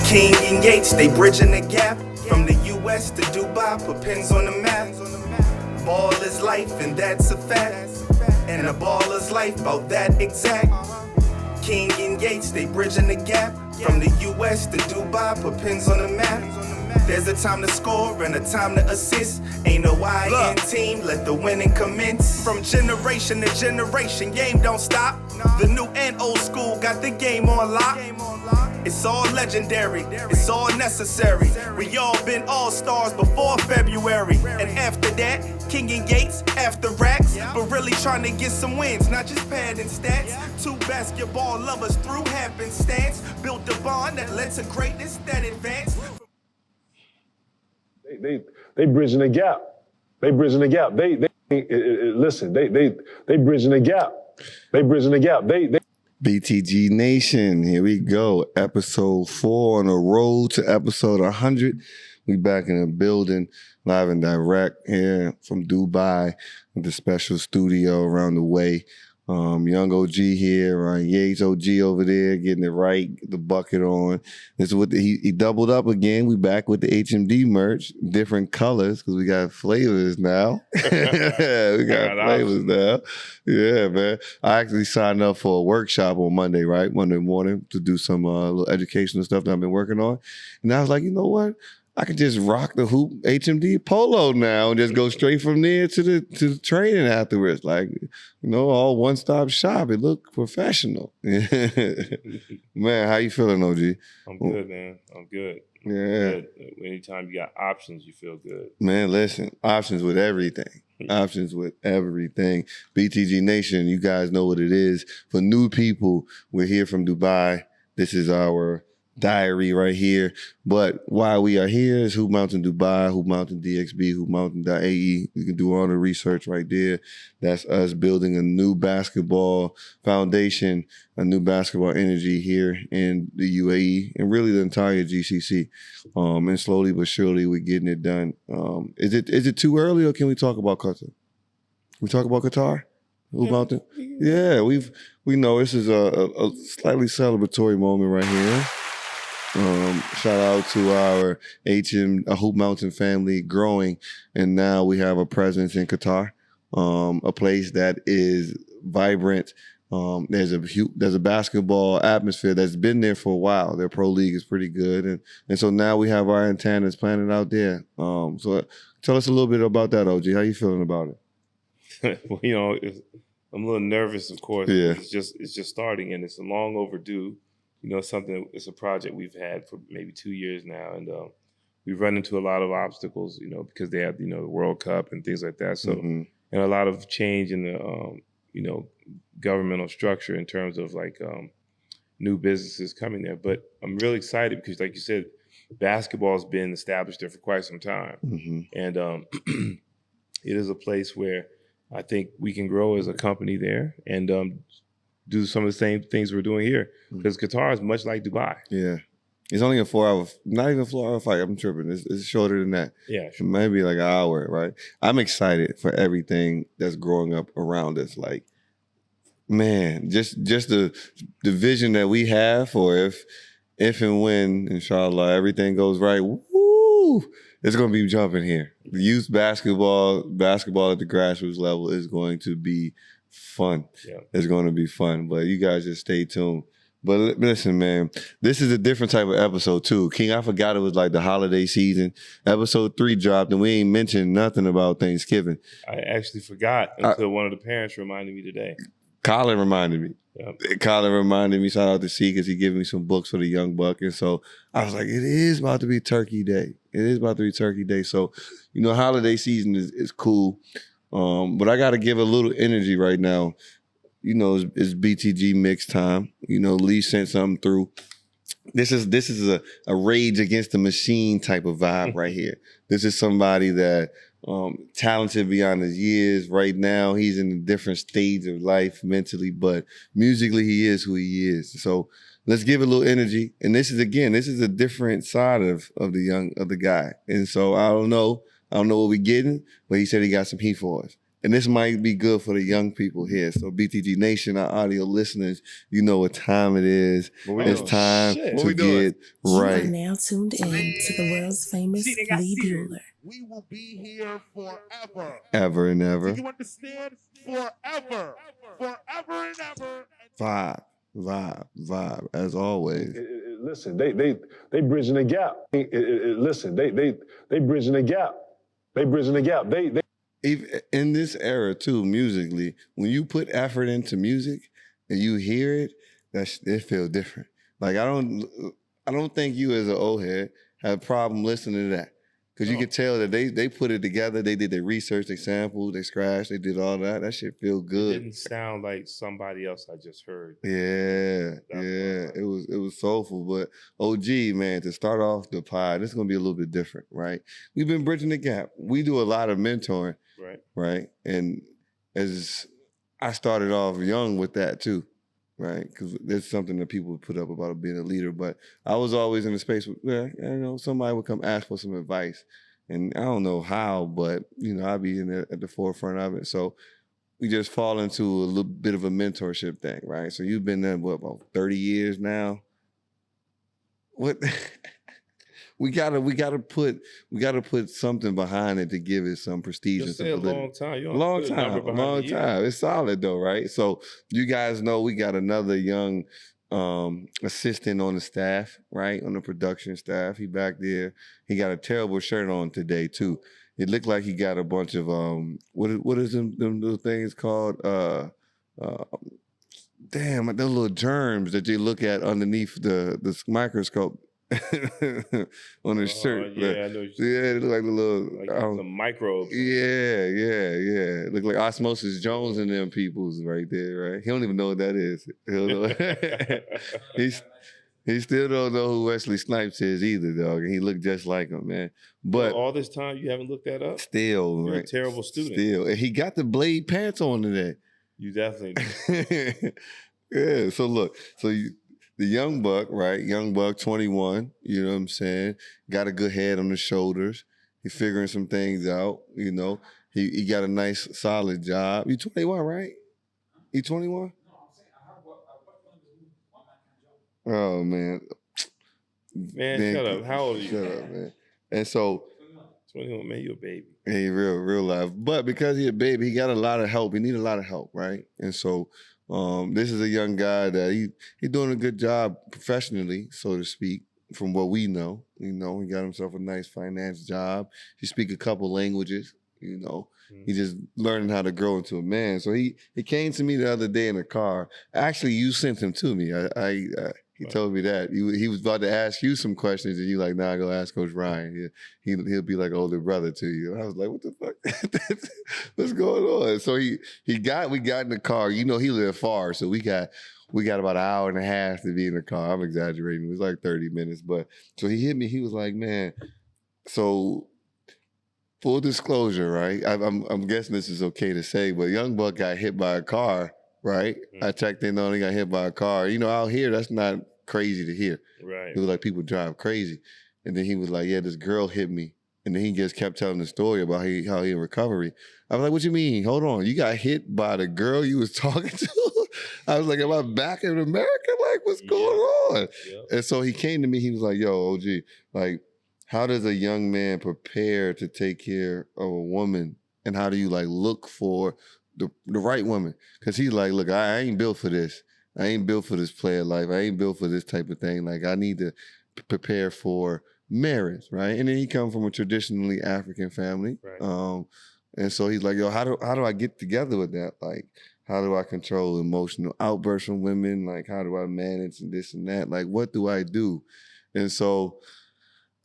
King and Yates, they bridging the gap. From the US to Dubai, put pins on the map. Ball is life, and that's a fact. And a baller's life, about that exact. King and Yates, they bridging the gap. From the US to Dubai, put pins on the map. There's a time to score and a time to assist. Ain't no I in team, let the winning commence. From generation to generation, game don't stop. The new and old school got the game on lock. It's all legendary, it's all necessary. We all been all-stars before February. And after that, King and Yates, after racks. But really trying to get some wins, not just padding stats. Two basketball lovers through happenstance. Built a bond that led to greatness that advanced. They bridging the gap. They bridging the gap. Listen, they bridging the gap. They bridging the gap. They BTG Nation, here we go. Episode 4 on the road to episode 100. We back in the building, live and direct here from Dubai with the special studio around the way. Young OG here, Yates OG over there, getting it right, the bucket on. This is what he doubled up again. We back with the HMD merch, different colors because we got flavors now. We got flavors now. Yeah, man. I actually signed up for a workshop on Monday, right? Monday morning to do some little educational stuff that I've been working on. And I was like, you know what? I could just rock the hoop HMD polo now and just go straight from there to the training afterwards. Like, all one-stop shop. It looked professional. Man, how you feeling, OG? I'm good, man. I'm good. Yeah. Good. Anytime you got options, you feel good. Man, listen, options with everything. Options with everything. BTG Nation, you guys know what it is. For new people, we're here from Dubai. This is our diary right here. But while we are here is Hoop Mountain Dubai, Hoop Mountain DXB, Hoop Mountain.ae. You can do all the research right there. That's us building a new basketball foundation, a new basketball energy here in the UAE and really the entire GCC. And slowly but surely we're getting it done. Is it too early or can we talk about Qatar? Can we talk about Qatar? Hoop Mountain? Yeah, we know this is a slightly celebratory moment right here. Shout out to our Hoop Mountain family growing, and now we have a presence in Qatar, a place that is vibrant. There's a basketball atmosphere that's been there for a while. Their pro league is pretty good, and so now we have our antennas planted out there. So tell us a little bit about that, OG. How you feeling about it? Well, I'm a little nervous, of course. Yeah. It's just starting, and it's a long overdue. It's a project we've had for maybe 2 years now, and we've run into a lot of obstacles, because they have, the World Cup and things like that. So, and a lot of change in the, governmental structure in terms of new businesses coming there. But I'm really excited because, like you said, basketball has been established there for quite some time, and it is a place where I think we can grow as a company there and do some of the same things we're doing here. Because Qatar is much like Dubai. Yeah. It's only a 4-hour, not even a 4-hour flight. I'm tripping. It's shorter than that. Yeah, sure. Maybe like an hour, right? I'm excited for everything that's growing up around us. Like, man, just the vision that we have for if and when, inshallah, everything goes right, woo, it's going to be jumping here. The youth basketball at the grassroots level is going to be fun. Yeah. It's going to be fun, but you guys just stay tuned. But listen, man, this is a different type of episode too. King, I forgot it was like the holiday season. Episode 3 dropped and we ain't mentioned nothing about Thanksgiving. I actually forgot until one of the parents reminded me today. Colin reminded me. Yep. Colin reminded me, shout out to C because he gave me some books for the young buck. And so I was like, it is about to be Turkey Day. It is about to be Turkey Day. So, holiday season is cool. But I got to give a little energy right now. It's BTG mix time. Lee sent something through. This is a rage against the machine type of vibe right here. This is somebody that talented beyond his years. Right now, he's in a different stage of life mentally, but musically, he is who he is. So let's give it a little energy. And this is a different side of the guy. And so I don't know what we're getting, but he said he got some heat for us. And this might be good for the young people here. So BTG Nation, our audio listeners, you know what time it is. It's time to get right. You are now tuned in to the world's famous Lee Bueller. We will be here forever. Ever and ever. Do you understand? Forever. Forever and ever. Vibe, as always. Listen, they bridging the gap. Listen, they bridging the gap. They bridging the gap. They Even in this era too, musically, when you put effort into music and you hear it, it feels different. Like I don't think you as an old head have a problem listening to that. Because you could tell that they put it together, they did their research, they sampled, they scratched, they did all that. That shit feel good. It didn't sound like somebody else I just heard. Yeah. It was soulful. But OG, man, to start off the pod, this is gonna be a little bit different, right? We've been bridging the gap. We do a lot of mentoring. Right. And as I started off young with that too, right? Because there's something that people would put up about being a leader. But I was always in a space where, somebody would come ask for some advice. And I don't know how, but, I'd be at the forefront of it. So we just fall into a little bit of a mentorship thing, right? So you've been there, about 30 years now? What? We gotta put something behind it to give it some prestige. You'll say a long time. Long time. It's solid though, right? So you guys know we got another young assistant on the staff, right? On the production staff. He back there. He got a terrible shirt on today too. It looked like he got a bunch of what is them little things called? Damn, those little germs that you look at underneath the microscope. On his shirt. Yeah, I know. It looked like the little some microbes. Yeah. It looked like Osmosis Jones and them peoples right there, right? He don't even know what that is. He'll know. He still don't know who Wesley Snipes is either, dog. And he looked just like him, man. But all this time you haven't looked that up? Still, You're right? a terrible student. Still. And he got the blade pants on today. You definitely do. Yeah. So look, the young buck, right? Young buck, 21, you know what I'm saying? Got a good head on his shoulders. He figuring some things out, He got a nice, solid job. You 21, right? You 21? No, I'm saying oh, man. Man, shut up. How old are you? Shut up, man. And so... 21, man, you a baby. Hey, real life. But because he's a baby, he got a lot of help. He need a lot of help, right? And so... this is a young guy that he's doing a good job professionally, so to speak, from what we know. He got himself a nice finance job. He speak a couple languages, He just learning how to grow into a man. So he came to me the other day in the car. Actually, you sent him to me. He told me that. He was about to ask you some questions, and you like, nah, go ask Coach Ryan. He'll be like older brother to you. And I was like, what the fuck? What's going on? So we got in the car. He lived far, so we got about an hour and a half to be in the car. I'm exaggerating. It was like 30 minutes. But so he hit me. He was like, man, so full disclosure, right? I'm guessing this is okay to say, but young buck got hit by a car. Right? Mm-hmm. I checked in on he got hit by a car. Out here, that's not crazy to hear. Right. It was like people drive crazy. And then he was like, yeah, this girl hit me. And then he just kept telling the story about how he in recovery. I was like, what you mean? Hold on. You got hit by the girl you was talking to? I was like, am I back in America? Like, what's going on? Yeah. And so he came to me. He was like, yo, OG, like, how does a young man prepare to take care of a woman? And how do you, look for the right woman? Because he's like, look, I ain't built for this. I ain't built for this player life. I ain't built for this type of thing. Like, I need to prepare for marriage, right? And then he come from a traditionally African family. Right. And so he's like, yo, how do I get together with that? Like, how do I control emotional outbursts from women? Like, how do I manage and this and that? Like, what do I do? And so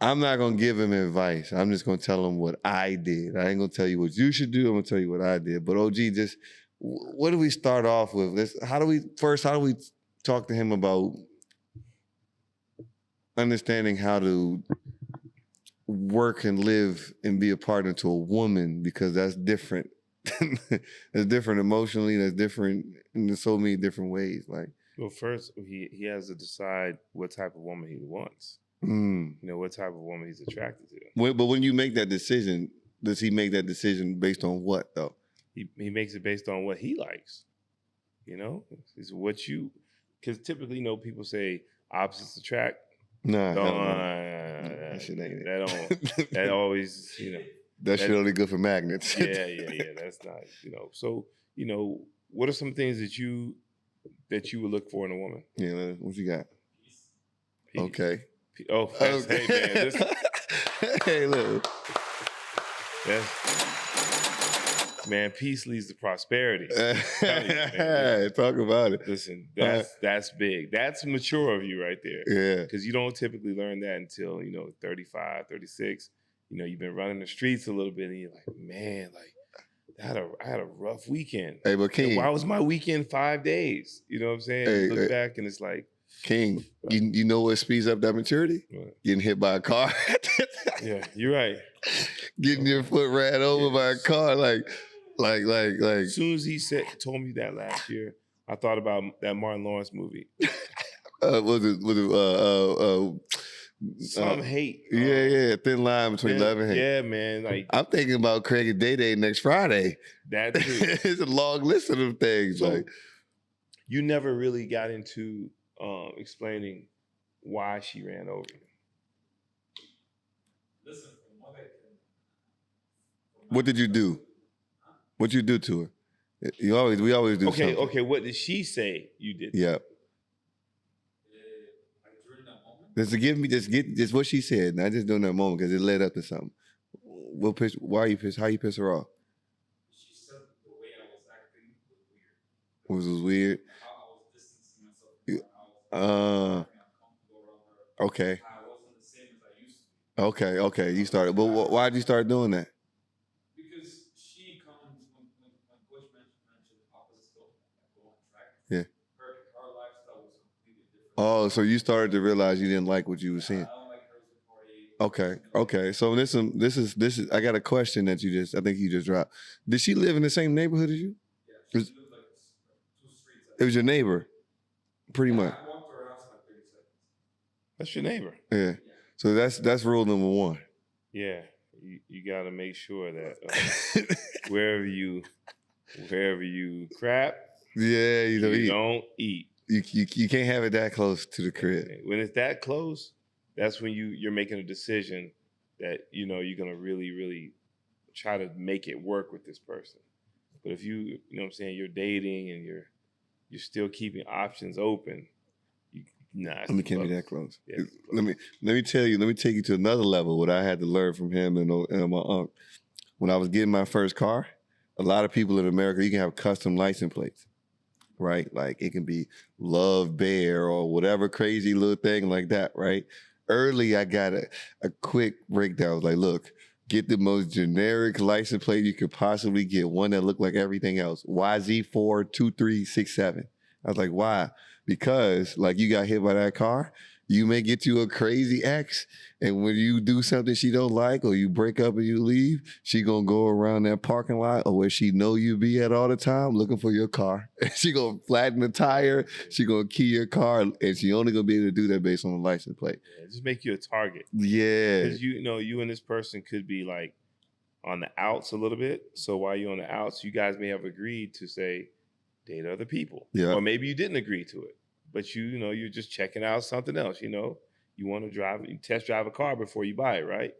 I'm not going to give him advice. I'm just going to tell him what I did. I ain't going to tell you what you should do. I'm going to tell you what I did. But OG, just what do we start off with? How do we talk to him about understanding how to work and live and be a partner to a woman, because that's different. That's different emotionally. That's different in so many different ways. Like, well, first he has to decide what type of woman he wants. What type of woman he's attracted to. But when you make that decision, does he make that decision based on what though? he makes it based on what he likes. You know, it's what you, because typically, people say opposites attract. Nah, That shit ain't it. That don't. That always, That shit only good for magnets. Yeah. That's not, So, what are some things that you would look for in a woman? Yeah, what you got? Peace. Okay. Oh, hey man, listen. Hey, look. Man, peace leads to prosperity. Talk about it. Listen, that's big. That's mature of you right there. Yeah. Because you don't typically learn that until, 35, 36. You've been running the streets a little bit and you're like, man, I had a rough weekend. Hey, but King. Why was my weekend 5 days? You know what I'm saying? Hey, you look back and it's like. King, you know what speeds up that maturity? What? Getting hit by a car. Yeah, you're right. Getting your foot ran over by a car, like. As soon as he told me that last year, I thought about that Martin Lawrence movie. Some hate. Yeah, thin line between love and hate. Yeah, man. I'm thinking about Craig and Day next Friday. That too. It's a long list of them things. So, you never really got into explaining why she ran over you. Listen, what did you do? What you do to her? We always do something. Okay. What did she say you did? Yeah. During that moment? Just what she said. Not just during that moment because it led up to something. Why are you pissed? How you piss her off? She said the way I was acting was weird. Was weird? I was distancing myself from her. I was uncomfortable around her. Okay. I wasn't the same as I used to be. Okay. You started. But why did you start doing that? Because she comes when Bush mentioned opposites go on track. Yeah. Her lifestyle was completely different. Oh, so you started to realize you didn't like what you were seeing. I don't like her as a party. Okay. So this is. I got a question that I think you just dropped. Did she live in the same neighborhood as you? Yeah, she lived like 2 streets. It was your neighbor, pretty much. I walked to her house in like 30 seconds. That's your neighbor. Yeah. So that's rule number 1. Yeah. You got to make sure that wherever you crap, Yeah, you don't eat. You can't have it that close to the crib. When it's that close, that's when you're making a decision that you're gonna really, really try to make it work with this person. But if you know what I'm saying, you're dating and you're still keeping options open, Let me can't be that close. Yeah, let me tell you. Let me take you to another level. What I had to learn from him and my uncle. When I was getting my first car, a lot of people in America, you can have custom license plates, right? Like it can be Love Bear or whatever crazy little thing like that, right? Early, I got a quick breakdown. I was like, look, get the most generic license plate you could possibly get, one that looked like everything else. YZ42367. I was like, why? Because like you got hit by that car, you may get you a crazy ex, and when you do something she don't like or you break up and you leave, she gonna go around that parking lot or where she know you be at all the time looking for your car. She gonna flatten the tire, she gonna key your car, and she only gonna be able to do that based on the license plate. Yeah, just make you a target. Yeah. Because you and this person could be like on the outs a little bit. So while you're on the outs, you guys may have agreed to say date other people. Yeah. Or maybe you didn't agree to it. But you're just checking out something else, You want to test drive a car before you buy it, right?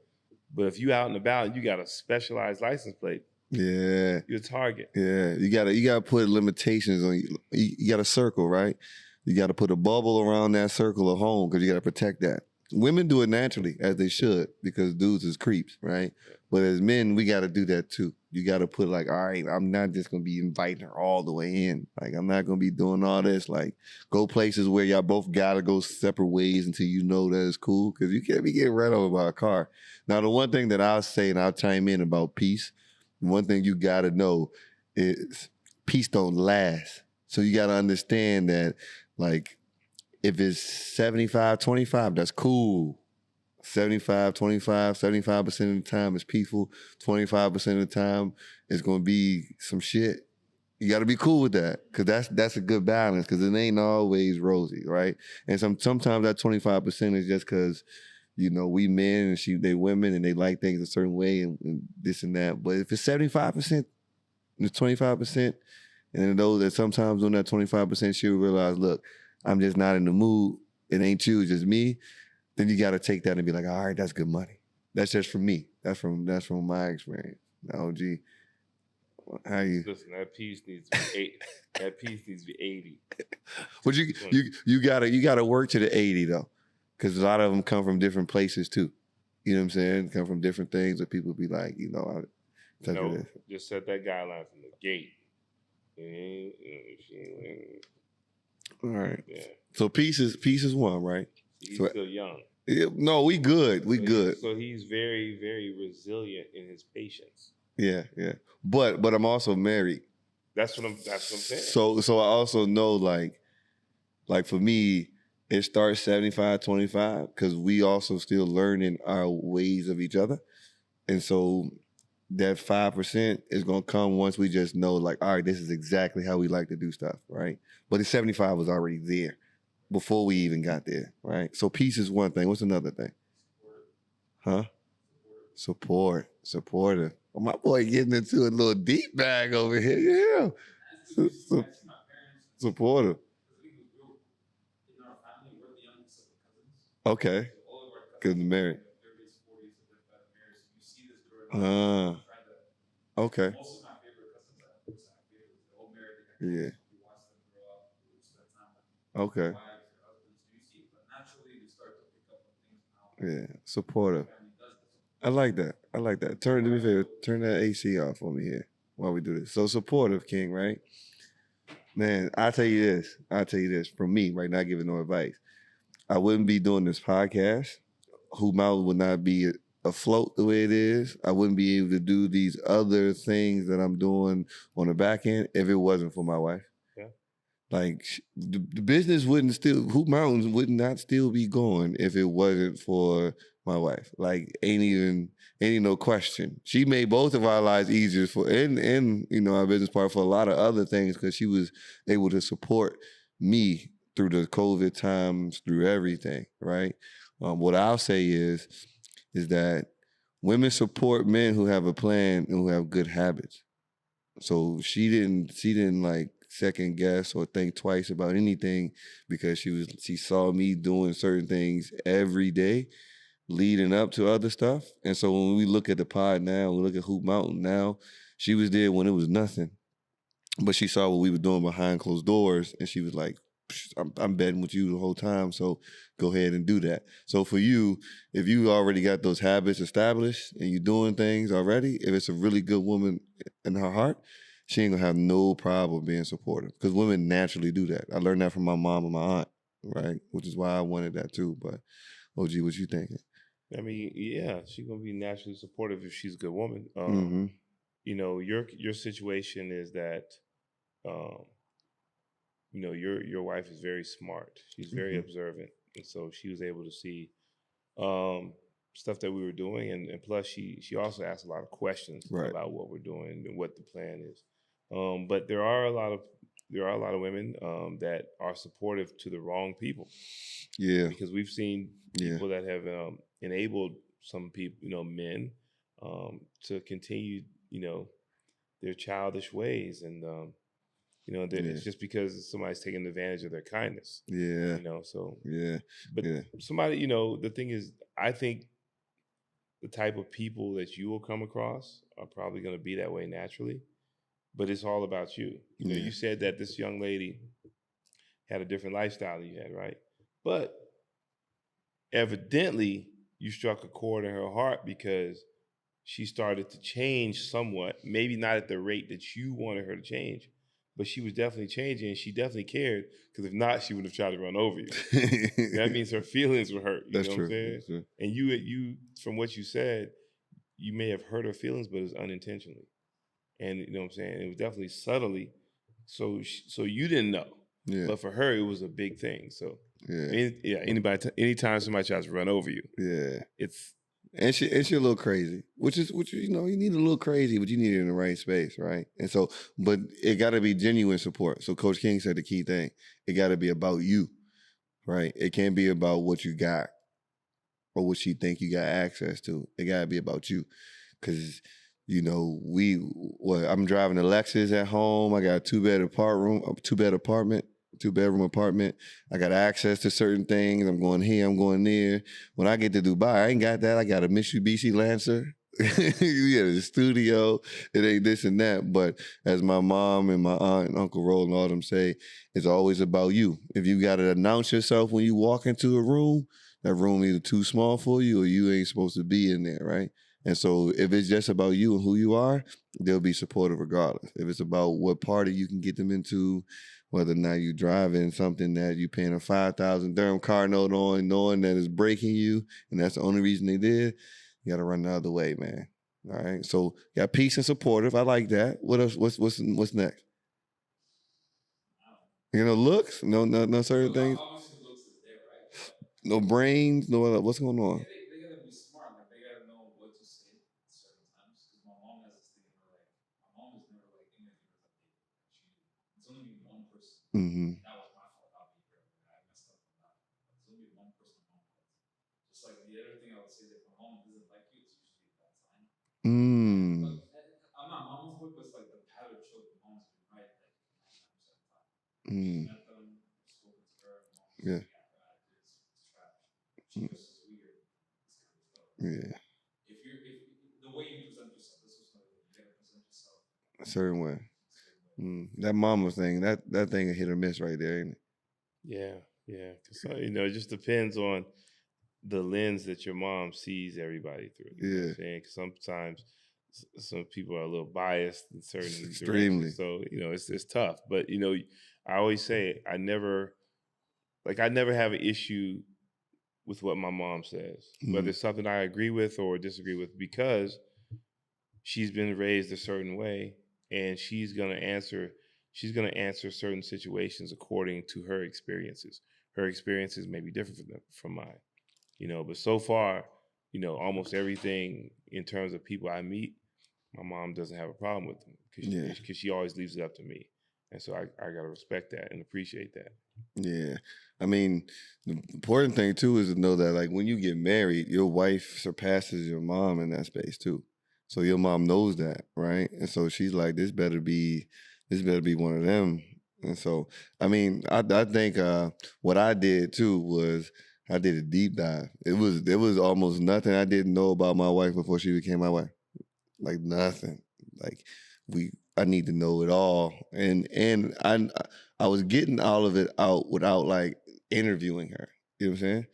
But if you out and about and you got a specialized license plate, yeah, you're a target. Yeah, you gotta put limitations on you got a circle, right? You gotta put a bubble around that circle of home because you gotta protect that. Women do it naturally, as they should, because dudes is creeps, right? But as men, we gotta do that too. You gotta put like, all right, I'm not just gonna be inviting her all the way in. Like, I'm not gonna be doing all this. Like, go places where y'all both gotta go separate ways until you know that it's cool, because you can't be getting ran over by a car. Now, the one thing that I'll say, and I'll chime in about peace, one thing you gotta know is peace don't last. So you gotta understand that, like, if it's 75-25, that's cool. 75-25, 75% of the time is peaceful. 25% of the time it's gonna be some shit. You gotta be cool with that, because that's a good balance, because it ain't always rosy, right? And sometimes that 25% is just because, we men and they women and they like things a certain way and this and that. But if it's 75%, the 25%. And then those that sometimes on that 25%, she'll realize, look, I'm just not in the mood. It ain't you, it's just me. Then you got to take that and be like, all right, that's good money. That's just from me. That's from my experience. OG, how you? Listen, that piece needs to be 8. That piece needs to be 80. But you gotta work to the 80 though, because a lot of them come from different places too. You know what I'm saying? Come from different things that people be like, Just set that guideline from the gate. All right. Yeah. So peace is one, right? He's So, still young. no, we good. We good. So he's very, very resilient in his patience. Yeah. But I'm also married. That's what I'm saying. So I also know like for me, it starts 75-25 because we also still learning our ways of each other. And so that 5% is gonna come once we just know, like, all right, this is exactly how we like to do stuff, right? But the 75 was already there before we even got there, right? So peace is one thing. What's another thing? Huh? Supportive. Oh, my boy getting into a little deep bag over here. Yeah. Supportive. In our family, we're the youngest of the cousins. Okay. So all of our cousins Good married. 30s, 40s, and then married. So you see this growing up. Okay. Most of my favorite cousins, they're all married. Yeah. You watch them grow up. You spend time with them. Okay. Wives, their husbands. You see, but naturally they start to pick up on things now. Yeah. Supportive. Family does this. I like that. Turn that AC off for me here while we do this. So supportive, King, right? Man, I'll tell you this. From me, right, not giving no advice. I wouldn't be doing this podcast. Who Mouth would not be afloat the way it is. I wouldn't be able to do these other things that I'm doing on the back end if it wasn't for my wife. Yeah. Like the business wouldn't still, Hoop Mountains would not still be going if it wasn't for my wife. Like ain't no question. She made both of our lives easier for and our business partner for a lot of other things because she was able to support me through the COVID times, through everything, right? What I'll say is that women support men who have a plan and who have good habits. So she didn't like second guess or think twice about anything because she saw me doing certain things every day leading up to other stuff. And so when we look at the pod now, we look at Hoop Mountain now, she was there when it was nothing. But she saw what we were doing behind closed doors and she was like, I'm betting with you the whole time, so go ahead and do that. So for you, if you already got those habits established and you're doing things already, if it's a really good woman in her heart, she ain't gonna have no problem being supportive because women naturally do that. I learned that from my mom and my aunt, right? Which is why I wanted that too. But OG, what you thinking? I mean, yeah, she's gonna be naturally supportive if she's a good woman. Mm-hmm. Your situation is that, your wife is very smart. She's very observant, and so she was able to see stuff that we were doing, and plus she also asked a lot of questions about what we're doing and what the plan is. But there are a lot of women that are supportive to the wrong people. Yeah, because we've seen people that have enabled some people, men, to continue, their childish ways, and it's just because somebody's taking advantage of their kindness. Yeah, so yeah. But somebody, the thing is, I think the type of people that you will come across are probably going to be that way naturally. But it's all about you. You said that this young lady had a different lifestyle than you had, right? But evidently, you struck a chord in her heart because she started to change somewhat. Maybe not at the rate that you wanted her to change, but she was definitely changing, and she definitely cared. Because if not, she would have tried to run over you. That means her feelings were hurt. That's know true. What I'm saying? That's true. And you, from what you said, you may have hurt her feelings, but it was unintentionally. And you know what I'm saying? It was definitely subtly. So you didn't know. Yeah. But for her, it was a big thing. So anytime somebody tries to run over you, it's and she a little crazy, which you need a little crazy, but you need it in the right space, right? And so, but it got to be genuine support. So Coach King said the key thing: it got to be about you, right? It can't be about what you got. Or what she think you got access to. It gotta be about you. Cause You know, I'm driving a Lexus at home. I got a two-bedroom apartment. I got access to certain things. I'm going here, I'm going there. When I get to Dubai, I ain't got that. I got a Mitsubishi Lancer. Yeah, the studio. It ain't this and that. But as my mom and my aunt and Uncle Roll and all them say, it's always about you. If you got to announce yourself when you walk into a room, that room either too small for you or you ain't supposed to be in there, right? And so if it's just about you and who you are, they'll be supportive regardless. If it's about what party you can get them into, whether or not you driving something that you paying a 5,000 dirham car note on, knowing that it's breaking you, and that's the only reason they did, you got to run the other way, man. All right. So got peace and supportive. I like that. What else? What's next? You know, looks. No certain things. Obviously, looks is there, right? No brains. No. What's going on? Yeah, they gotta be smart. Like they gotta know what to say at certain times. Because my mom has this thing where like my mom is never like interviewed as a baby. It's only been one person. Mm-hmm. That was my fault. I'll be here. I messed up on that. But there's only one person my mom likes. Just like the other thing I would say is if my mom doesn't like you, it's usually a bad sign. Mm. But I'm not mama's boy, but it's like the pattern shows the mom's been right like 99% of the time. Mm. Met them, spoken to her, mom's Yeah. like, it's trash. She dresses weird. This kind of stuff. Yeah. If the way you present yourself, this was like you gotta present yourself A certain way. That mama thing, that thing a hit or miss right there, ain't it? Yeah. Because it just depends on the lens that your mom sees everybody through. You know what I'm saying? 'Cause sometimes some people are a little biased in certain Extremely. directions. So it's tough. But I always say I never have an issue with what my mom says, whether it's something I agree with or disagree with, because she's been raised a certain way, and she's gonna answer certain situations according to her experiences. Her experiences may be different from mine, but so far, almost everything in terms of people I meet, my mom doesn't have a problem with them because she always leaves it up to me, and so I gotta respect that and appreciate that. Yeah. I mean, the important thing too is to know that like when you get married, your wife surpasses your mom in that space too. So your mom knows that, right? And so she's like, this better be one of them. And so, I mean, I think what I did too was I did a deep dive. There was almost nothing I didn't know about my wife before she became my wife. Like nothing. Like I need to know it all. And I was getting all of it out without like interviewing her. You know what I'm saying?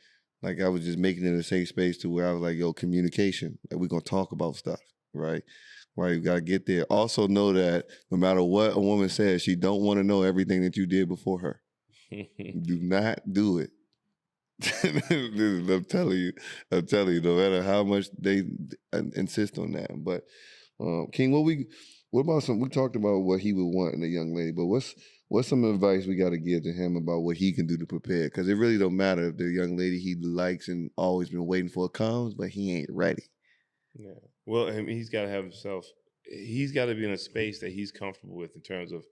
Like I was just making it a safe space to where I was like, yo, communication. Like we're gonna talk about stuff, right? Right, you gotta get there. Also know that no matter what a woman says, she don't want to know everything that you did before her. Do not do it. I'm telling you, no matter how much they insist on that. But King, what about we talked about what he would want in a young lady, but what's some advice we got to give to him about what he can do to prepare? Because it really don't matter if the young lady he likes and always been waiting for comes, but he ain't ready. Yeah. Well, I mean, he's got to have himself. He's got to be in a space that he's comfortable with in terms of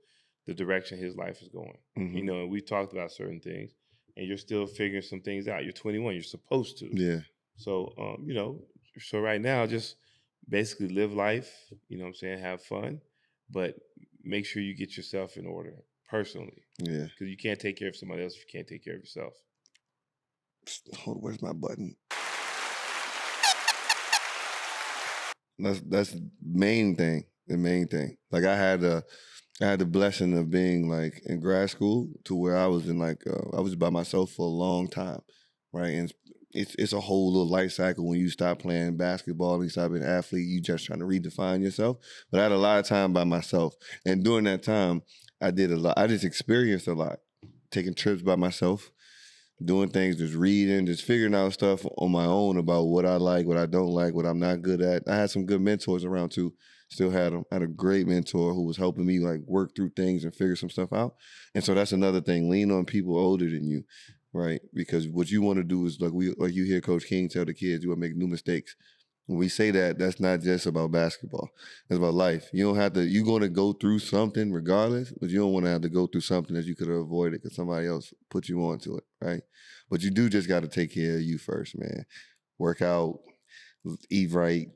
the direction his life is going. Mm-hmm. And we talked about certain things, and you're still figuring some things out. You're 21. You're supposed to. Yeah. So, so right now, just basically live life. You know what I'm saying? Have fun, but make sure you get yourself in order personally. Yeah. Because you can't take care of somebody else if you can't take care of yourself. Hold on, where's my button? That's the main thing. The main thing. Like I had the blessing of being like in grad school to where I was in like I was by myself for a long time, right? And it's a whole little life cycle when you stop playing basketball and you stop being an athlete. You just trying to redefine yourself. But I had a lot of time by myself, and during that time, I did a lot. I just experienced a lot, taking trips by myself, doing things, just reading, just figuring out stuff on my own about what I like, what I don't like, what I'm not good at. I had some good mentors around too. Still had them. I had a great mentor who was helping me like work through things and figure some stuff out. And so that's another thing. Lean on people older than you, right? Because what you want to do is like you hear Coach King tell the kids, you want to make new mistakes. When we say that, that's not just about basketball. It's about life. You don't have to, you're going to go through something regardless, but you don't want to have to go through something that you could have avoided because somebody else put you onto it, right? But you do just got to take care of you first, man. Work out, eat right,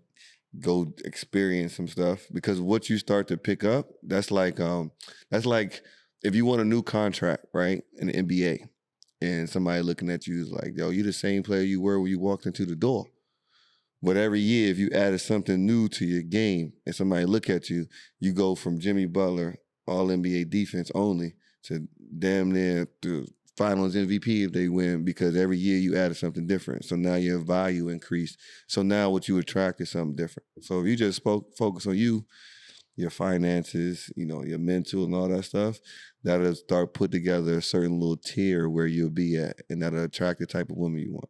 go experience some stuff, because what you start to pick up, that's like if you want a new contract, right, in the NBA, and somebody looking at you is like, yo, you the same player you were when you walked into the door. But every year, if you added something new to your game and somebody look at you, you go from Jimmy Butler, all NBA defense only, to damn near the finals MVP if they win, because every year you added something different. So now your value increased. So now what you attract is something different. So if you just focus on you, your finances, your mental and all that stuff, that'll start put together a certain little tier where you'll be at, and that'll attract the type of woman you want.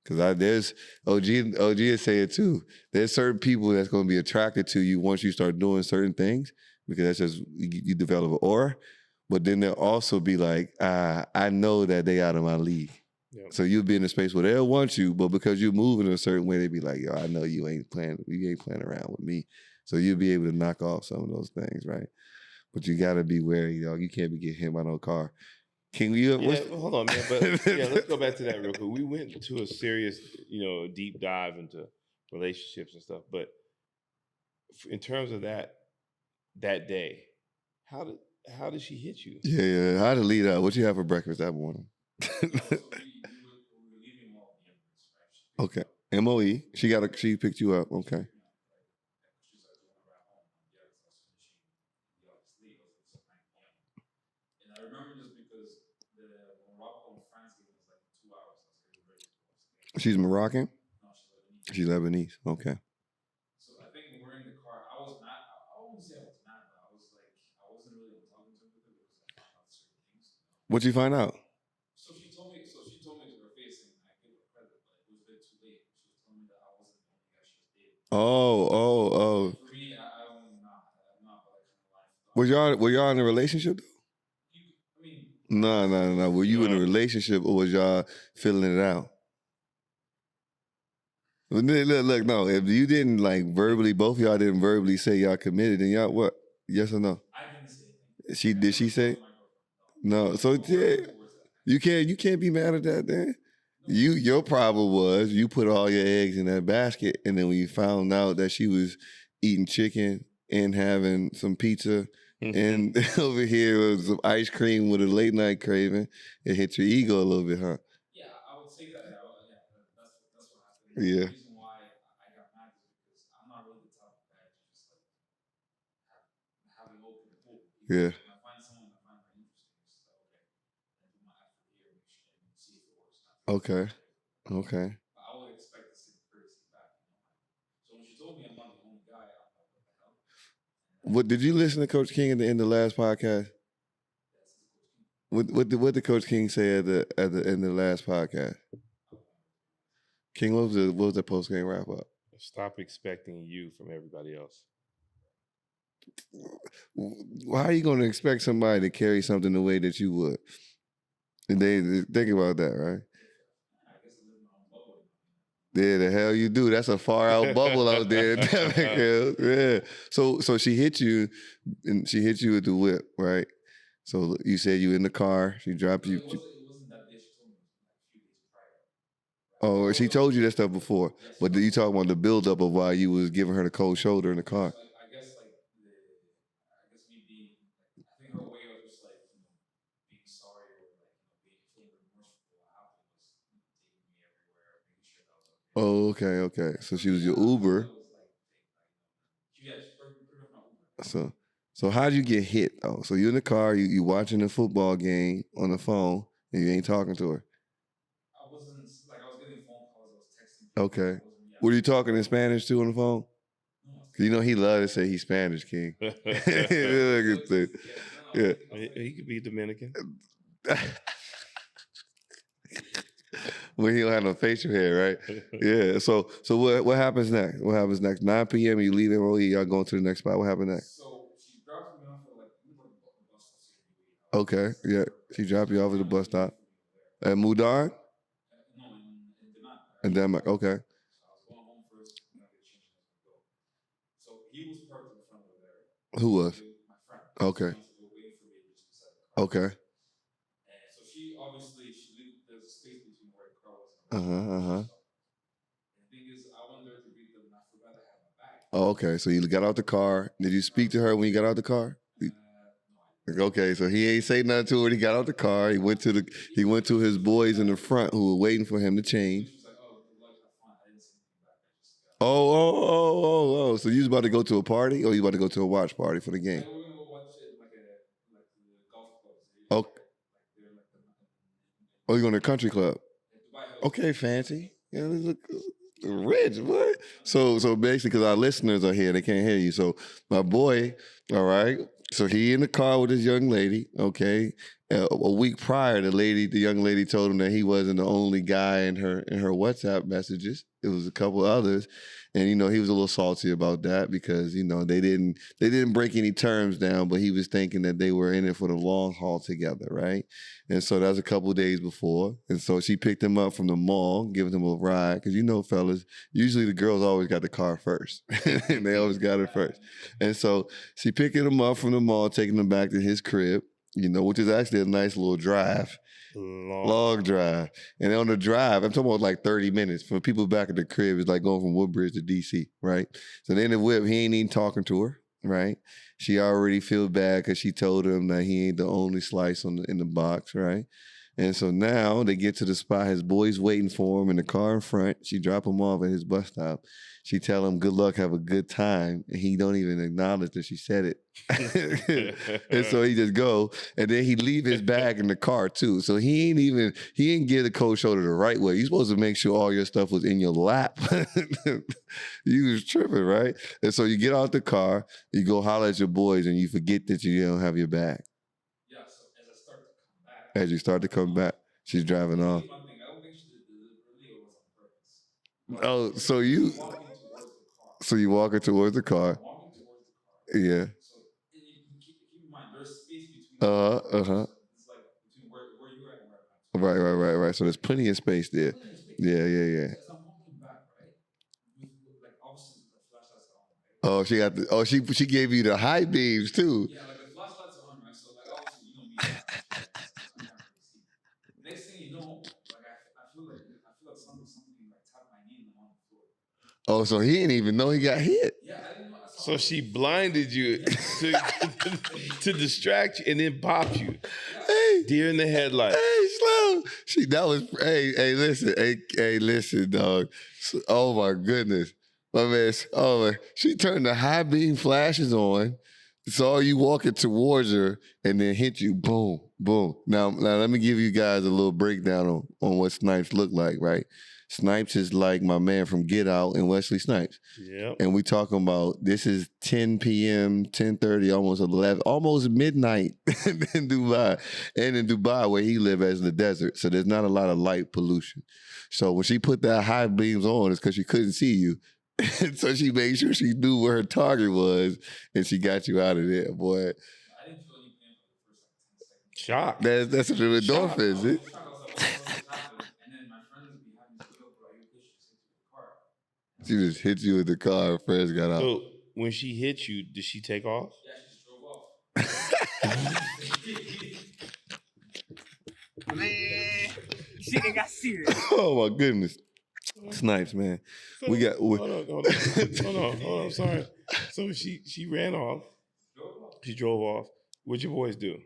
Because there's OG is saying it too. There's certain people that's going to be attracted to you once you start doing certain things, because that's just you develop an aura. But then they'll also be like, I know that they out of my league. Yep. So you'll be in a space where they'll want you, but because you're moving in a certain way, they be like, yo, I know you ain't playing around with me. So you'll be able to knock off some of those things, right? But you got to be wary, you can't be getting hit by no car. King, hold on, man. But let's go back to that real quick. We went to a serious, deep dive into relationships and stuff. But in terms of that day, how did she hit you? Yeah. How to lead up? What you have for breakfast that morning? Okay. MOE. She picked you up. Okay. She's Moroccan? No, she's Lebanese. Okay. So I think when we're in the car, I wouldn't say I was mad, but I wasn't really talking to her because I found out certain things. What'd you find out? So she told me to her face, and I gave her credit, but it was a bit too late. She was telling me that I wasn't the only guy she was dating. Oh. For me, I'm not that kind of life. Were y'all in a relationship? No. Were you in a relationship, or was y'all filling it out? Look, no. If you didn't verbally, both of y'all didn't verbally say y'all committed, then y'all what? Yes or no? I didn't say anything. Did she say? No. So yeah, you can't be mad at that then. Your problem was you put all your eggs in that basket, and then when you found out that she was eating chicken and having some pizza and over here was some ice cream with a late night craving, it hit your ego a little bit, huh? Yeah, I would say that. That's what happened. Yeah. The reason why I got mad is because I'm not really the type of guy to just have an open book. Yeah. When I find someone I find very interesting, it's okay. I do my effort here and see if it works. Okay. But I would expect the same courtesy back. So when she told me I'm not the only guy, I'm like, what the hell? What did you listen to Coach King in the last podcast? What did Coach King say at the end of the last podcast? King, what was the post game wrap up? Stop expecting you from everybody else. How are you going to expect somebody to carry something the way that you would? And they think about that, right? Yeah, the hell you do. That's a far out bubble out there. Yeah. So she hit you, and she hit you with the whip, right? So you said you in the car. She dropped you. It wasn't that day. She told me it was a few days prior. Oh, she told you that stuff before. Yes, but you talking about the buildup of why you was giving her the cold shoulder in the car. I guess me being, I think her way of just being sorry or being feeling remorseful for what happened was taking me everywhere, making sure that I was okay. Oh, okay. So she was your Uber. She pretty much my Uber. So how'd you get hit though? So you're in the car, you watching the football game on the phone, and you ain't talking to her. I was getting phone calls, I was texting. Okay. Were you talking in Spanish too on the phone? No. He loved to say he's Spanish, King. Yeah. He could be Dominican. When he don't have no facial hair, right? Yeah. So what happens next? 9 p.m. You leave MOE, y'all going to the next spot. What happens next? So she dropped me off at the bus stop. Okay. Yeah. She dropped you off at the bus stop. At Mudan? No, in Denmark. In Denmark. Okay. So I was going home first, and I get changed as we go. So he was parked in the front of there. Who was? My friend. Okay. He was waiting for me just beside the car. Okay. And so she obviously there's a space between where the car was and Uh-huh. the thing thing is, I wanted her to read them, and I forgot I had my bag. Oh, okay. So you got out the car. Did you speak to her when you got out the car? No, I didn't. Okay, so he ain't say nothing to her. He got out the car. He went to his boys in the front who were waiting for him to change. She was like, "Oh, good luck, have fun." I didn't say anything back. I just got. Oh. So you was about to go to a party, or you about to go to a watch party for the game? We're gonna go watch it like the golf clubs. Oh. Like they're like Oh, you going to a country club? Dubai hosts. Okay, fancy. Yeah, this look rich, boy. So basically, because our listeners are here, they can't hear you. So my boy, all right. So he in the car with this young lady. Okay, a week prior, the young lady told him that he wasn't the only guy in her WhatsApp messages. It was a couple others, and he was a little salty about that because they didn't break any terms down, but he was thinking that they were in it for the long haul together, right? And so that was a couple of days before, and so she picked him up from the mall, giving him a ride because fellas, usually the girls always got the car first, and they always got it first, and so she picking him up from the mall, taking him back to his crib, which is actually a nice little drive. Long drive. And on the drive, I'm talking about like 30 minutes. For people back at the crib, it's like going from Woodbridge to DC, right? So then the whip, he ain't even talking to her, right? She already feel bad because she told him that he ain't the only slice in the box, right? And so now they get to the spot. His boy's waiting for him in the car in front. She drop him off at his bus stop. She tell him, good luck, have a good time. And he don't even acknowledge that she said it. And so he just go. And then he leave his bag in the car too. So he ain't get the cold shoulder the right way. You're supposed to make sure all your stuff was in your lap. You was tripping, right? And so you get out the car, you go holler at your boys, and you forget that you don't have your bag. Yeah, so As you start to come back, she's driving off. One thing, I don't think she did deliberately or was on purpose. Oh, so you walking towards the car. Yeah. So keep in mind, there's space between. It's like between where you're at and where I'm at. Right. So there's plenty of space there. Yeah. As I'm walking back, right? Like obviously the flashlights are on, right? Oh, she gave you the high beams too. Yeah, like the flashlights are on, right? So like obviously you don't need that. So I can't really see. Next thing you know, like I feel like something like tapped my knee and I'm on the floor. Oh, so he didn't even know he got hit. Yeah, I didn't know. So she blinded you to distract you and then popped you. Hey, deer in the headlight. Hey, slow. Listen, dog. Oh my goodness, my man. She turned the high beam flashes on, saw you walking towards her, and then hit you. Boom, boom. Now let me give you guys a little breakdown on what Snipes look like, right? Snipes is like my man from Get Out and Wesley Snipes. Yep. And we talking about this is 10 p.m., 10:30, almost 11, almost midnight in Dubai. And in Dubai where he live as in the desert. So there's not a lot of light pollution. So when she put that high beams on, it's because she couldn't see you. And so she made sure she knew where her target was and she got you out of there, boy. I didn't feel any pain for the first like 10 seconds. Shock. That's what the endorphins, is. She just hit you with the car and friends got out. So when she hit you, did she take off? Yeah, she just drove off. Man, she done got serious. Oh my goodness. Snipes, man. Hold on. Sorry. So she ran off. She drove off. What'd your boys do?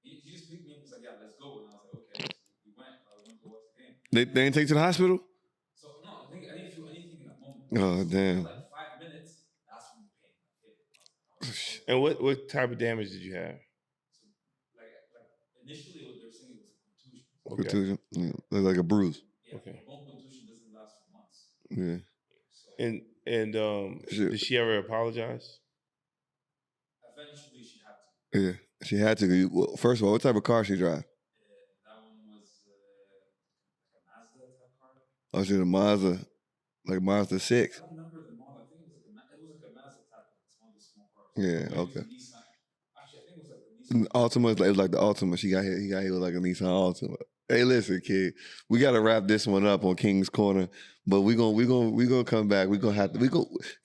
He just picked me up and was like, yeah, let's go. And I was like, okay. So we went to watch the game. They didn't take you to the hospital? So no, I didn't feel anything in that moment. Oh, damn. Like 5 minutes, that's when the pain hit. And what type of damage did you have? So like initially what they were saying was a contusion. Contusion. Yeah. Like a bruise. Yeah, Okay. bone contusion doesn't last for months. Yeah. So Did she ever apologize? eventually she had to. Yeah. She had to. Well, first of all, what type of car she drive? That one was like a Mazda type car. Oh, she had a Mazda, like Mazda 6. I don't remember the model. I think it was like a Mazda type. It's one of the small cars. Yeah, Or it was okay. a Nissan. Actually, I think it was like a Nissan. Ultima, it was like the Ultima. He got hit with like a Nissan Ultima. Hey, listen, kid, we gotta wrap this one up on King's Corner, but we gonna come back.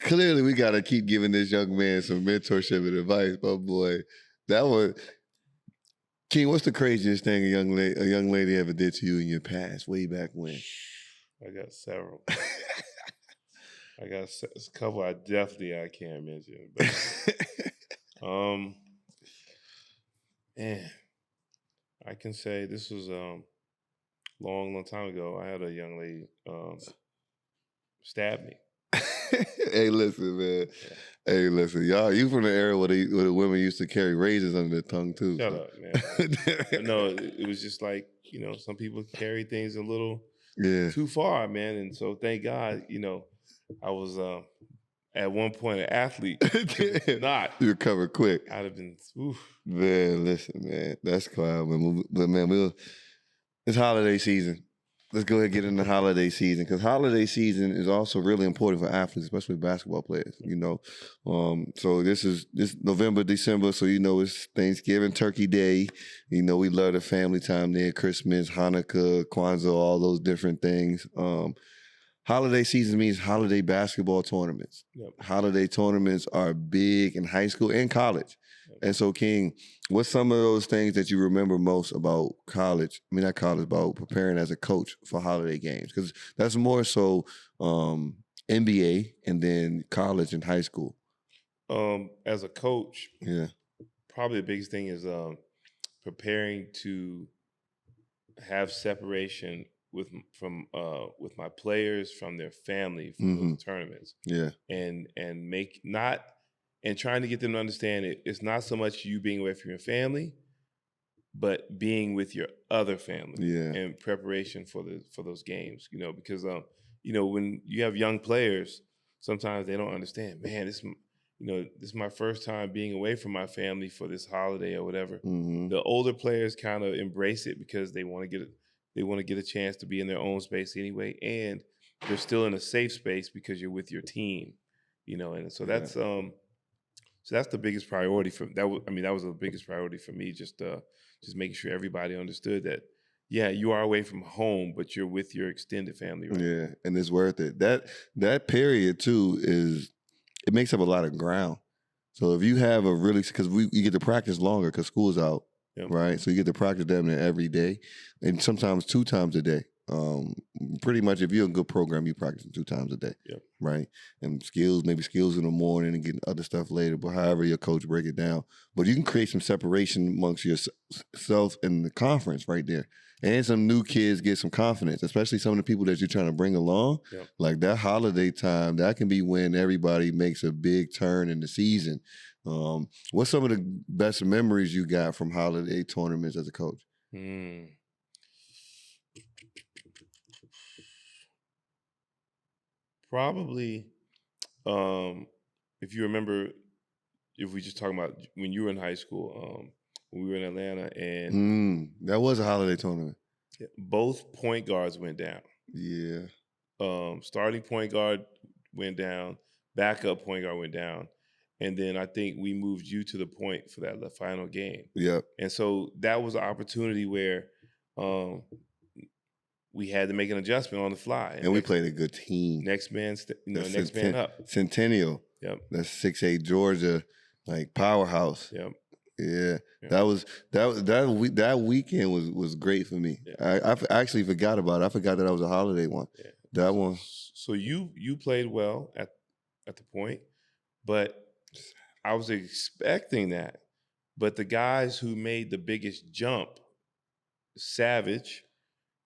Clearly we gotta keep giving this young man some mentorship and advice. But boy, that was King. What's the craziest thing a young lady ever did to you in your past, way back when? I got several. I got a couple I can't mention. But, man, I can say this was long time ago. I had a young lady stab me. Hey, listen, man. Yeah. Hey, listen, y'all. You from the era where the women used to carry razors under their tongue too. Shut up, man. But no, it was just like, some people carry things a little too far, man. And so thank God, I was at one point an athlete. Not. You recovered quick. I'd have been, oof. Man, listen, man. That's wild, man. But man, it's holiday season. Let's go ahead and get into holiday season, because holiday season is also really important for athletes, especially basketball players, So this November, December, so it's Thanksgiving, Turkey Day. We love the family time there, Christmas, Hanukkah, Kwanzaa, all those different things. Holiday season means holiday basketball tournaments. Yep. Holiday tournaments are big in high school and college. Yep. And so, King, what's some of those things that you remember most about college? I mean, not college, about preparing as a coach for holiday games? Because that's more so NBA and then college and high school. As a coach, yeah, probably the biggest thing is preparing to have separation with my players from their family from those tournaments. Yeah. And trying to get them to understand it's not so much you being away from your family, but being with your other family. Yeah. In preparation for those games. Because when you have young players, sometimes they don't understand, man, this is my first time being away from my family for this holiday or whatever. Mm-hmm. The older players kind of embrace it because they want to get a chance to be in their own space anyway, and they're still in a safe space because you're with your team, and so that's the biggest priority for that. That was the biggest priority for me, just making sure everybody understood that, yeah, you are away from home, but you're with your extended family, right? Yeah, and it's worth it. That period too it makes up a lot of ground. So if you have because you get to practice longer because school's out. Yep. Right, so you get to practice them every day, and sometimes 2 times a day. Pretty much, if you're a good program, you practice 2 times a day. Yep. Right, and maybe skills in the morning and getting other stuff later. But however your coach break it down, but you can create some separation amongst yourself and the conference right there, and some new kids get some confidence, especially some of the people that you're trying to bring along. Yep. Like that holiday time, that can be when everybody makes a big turn in the season. What's some of the best memories you got from holiday tournaments as a coach? Probably, if you remember, if we just talking about when you were in high school, when we were in Atlanta, and that was a holiday tournament. Both point guards went down. Yeah. Starting point guard went down. Backup point guard went down. And then I think we moved you to the point for that final game. Yep. And so that was an opportunity where we had to make an adjustment on the fly. And we played a good team. Next man up. Centennial. Yep. That's 6'8" Georgia, like powerhouse. Yep. Yeah. That weekend was great for me. Yeah. I actually forgot about it. I forgot that was a holiday one. Yeah. That one. So you played well at the point, but I was expecting that. But the guys who made the biggest jump, Savage,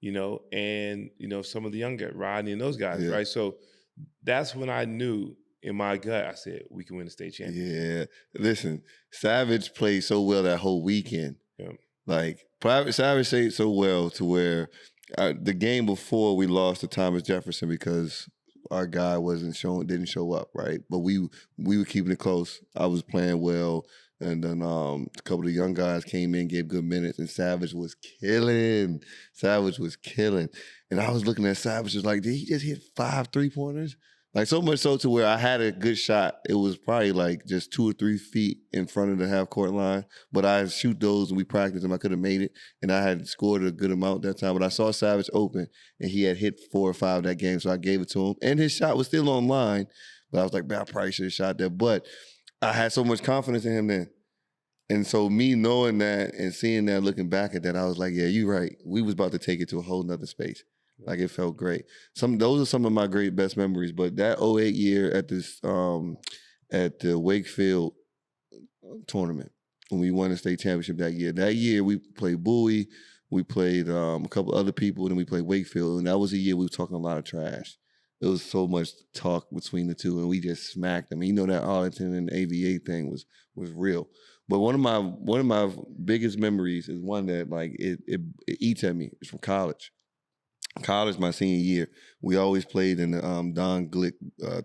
and some of the young guys, Rodney and those guys, right? So that's when I knew in my gut, I said, we can win the state championship. Yeah. Listen, Savage played so well that whole weekend. Yeah. Like, Savage played so well to where the game before we lost to Thomas Jefferson because our guy didn't show up, right? But we were keeping it close. I was playing well. And then a couple of young guys came in, gave good minutes, and Savage was killing. And I was looking at Savage, was like, did he just hit 5 3-pointers? Like, so much so to where I had a good shot. It was probably like just 2 or 3 feet in front of the half-court line. But I shoot those and we practiced them. I could have made it. And I had scored a good amount that time. But I saw Savage open and he had hit 4 or 5 that game. So I gave it to him. And his shot was still online. But I was like, man, I probably should have shot that. But I had so much confidence in him then. And so me knowing that and seeing that, looking back at that, I was like, yeah, you're right. We was about to take it to a whole nother space. Like it felt great. Those are some of my best memories. But that 08 year at this at the Wakefield tournament when we won the state championship that year we played Bowie, we played a couple other people, and then we played Wakefield, and that was a year we were talking a lot of trash. There was so much talk between the two, and we just smacked them. You know, that Arlington and AVA thing was real. But one of my biggest memories is one that like it eats at me. It's from college. College, my senior year, we always played in the Don Glick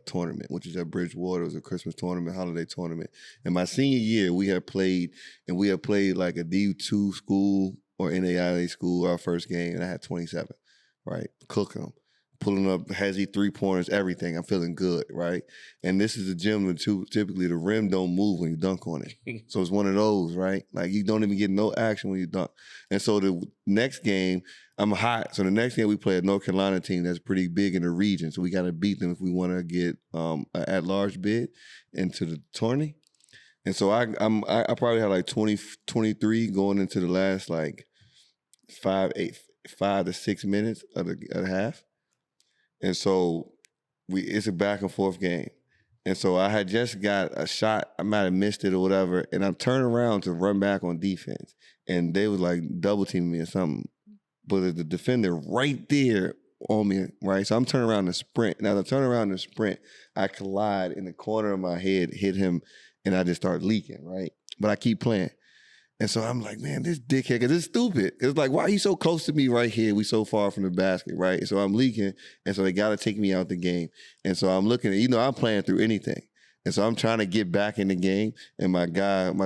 tournament, which is at Bridgewater. It was a Christmas tournament, holiday tournament. And my senior year, we had played like a D2 school or NAIA school our first game, and I had 27, right? Cooking them. Pulling up hezzy 3-pointers, everything. I'm feeling good, right? And this is a gym that typically the rim don't move when you dunk on it. So it's one of those, right? Like you don't even get no action when you dunk. And so the next game, I'm hot. So the next game we play a North Carolina team that's pretty big in the region. So we got to beat them if we want to get an at-large bid into the tourney. And so I probably had like 23 going into the last like 5 to 6 minutes of the half. And so it's a back and forth game. And so I had just got a shot, I might have missed it or whatever, and I'm turning around to run back on defense. And they was like double teaming me or something. But the defender right there on me, right? So I'm turning around to sprint. And as I turn around to sprint, I collide in the corner of my head, hit him, and I just start leaking, right? But I keep playing. And so I'm like, man, this dickhead, because it's stupid. It's like, why are you so close to me right here? We so far from the basket, right? And so I'm leaking, and so they got to take me out the game. And so I'm looking at, I'm playing through anything. And so I'm trying to get back in the game, and my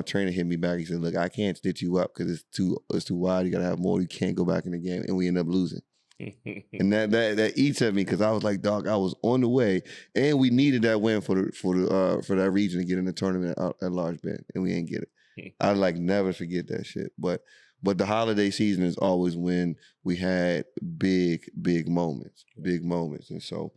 trainer hit me back. He said, look, I can't stitch you up because it's too wide. You got to have more. You can't go back in the game. And we end up losing. And that eats at me because I was like, dog, I was on the way, and we needed that win for that region to get in the tournament at large bid, and we ain't get it. I like never forget that shit. But the holiday season is always when we had big moments, And so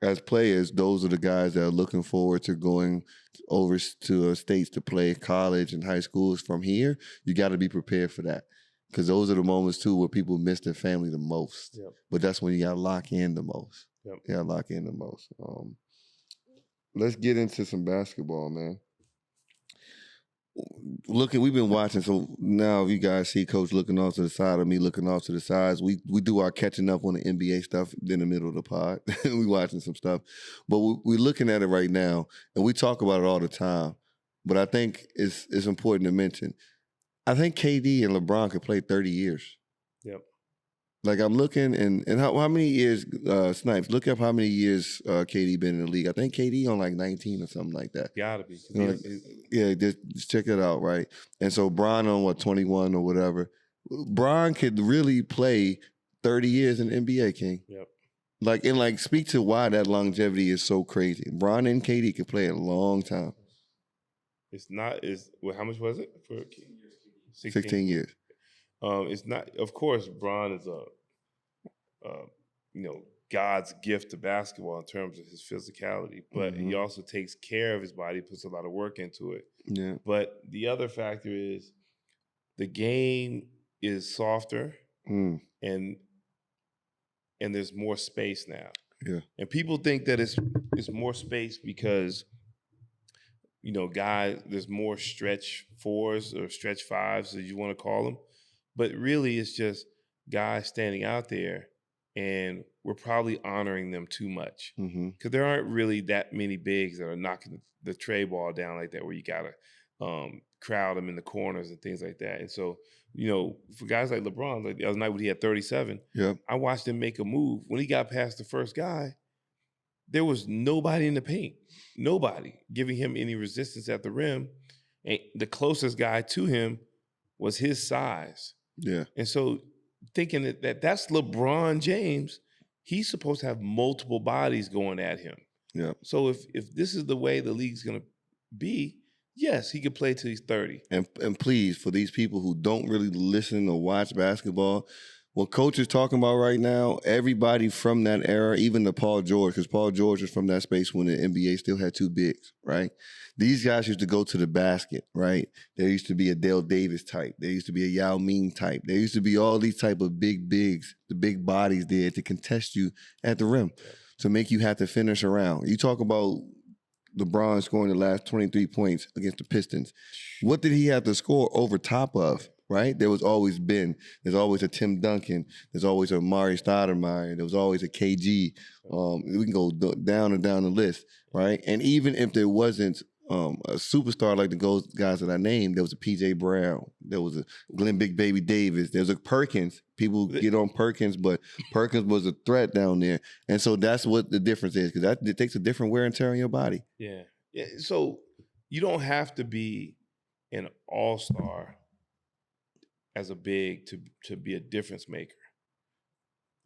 as players, those are the guys that are looking forward to going over to states to play college and high schools from here. You got to be prepared for that. Because those are the moments, too, where people miss their family the most. Yep. But that's when you got to lock in the most. Yep. You got to lock in the most. Let's get into some basketball, man. We've been watching, so now you guys see Coach looking off to the side of me, looking off to the sides. We do our catching up on the NBA stuff in the middle of the pod. We watching some stuff. But we're looking at it right now, and we talk about it all the time. But I think it's important to mention, I think KD and LeBron could play 30 years. Yep. Like I'm looking, and how many years, Snipes, look up how many years KD been in the league. I think KD on like 19 or something like that. Gotta be. Just check it out, right? And so Bron on 21 or whatever. Bron could really play 30 years in the NBA, King. Yep. Speak to why that longevity is so crazy. Bron and KD could play a long time. How much was it for 16 years. It's not, of course, Bron is God's gift to basketball in terms of his physicality, but he also takes care of his body, puts a lot of work into it. Yeah. But the other factor is the game is softer and there's more space now. Yeah. And people think that it's more space because guys, there's more stretch fours or stretch fives, as you want to call them. But really, it's just guys standing out there, and we're probably honoring them too much. Because there aren't really that many bigs that are knocking the tray ball down like that, where you got to crowd them in the corners and things like that. And so, for guys like LeBron, like the other night when he had 37, I watched him make a move. When he got past the first guy, there was nobody in the paint. Nobody giving him any resistance at the rim. And the closest guy to him was his size. Yeah. And so thinking that's LeBron James, he's supposed to have multiple bodies going at him. Yeah. So if this is the way the league's going to be, yes, he could play till he's 30. And please, for these people who don't really listen or watch basketball, what Coach is talking about right now, everybody from that era, even the Paul George, because Paul George was from that space when the NBA still had two bigs, right? These guys used to go to the basket, right? There used to be a Dale Davis type. There used to be a Yao Ming type. There used to be all these type of big bigs, the big bodies there to contest you at the rim, to make you have to finish around. You talk about LeBron scoring the last 23 points against the Pistons. What did he have to score over top of? Right? There was always Ben. There's always a Tim Duncan. There's always a Mari Stoudemire. There was always a KG. We can go down and down the list, right? And even if there wasn't a superstar like the guys that I named, there was a PJ Brown. There was a Glenn Big Baby Davis. There's a Perkins. People get on Perkins, but Perkins was a threat down there. And so that's what the difference is, because it takes a different wear and tear on your body. Yeah. So you don't have to be an all-star as a big to be a difference maker.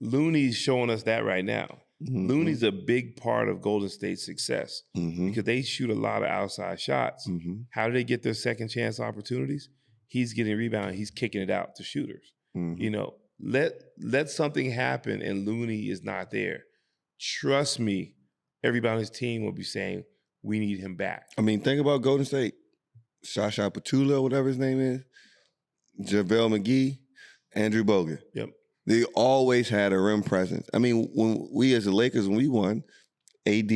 Looney's showing us that right now. Mm-hmm. Looney's a big part of Golden State's success because they shoot a lot of outside shots. Mm-hmm. How do they get their second chance opportunities? He's getting rebound. He's kicking it out to shooters. Mm-hmm. You know, let something happen and Looney is not there. Trust me, everybody on his team will be saying, we need him back. I mean, think about Golden State. Shasha Patula, whatever his name is. JaVale McGee, Andrew Bogut. Yep. They always had a rim presence. I mean, when we as the Lakers, when we won, AD,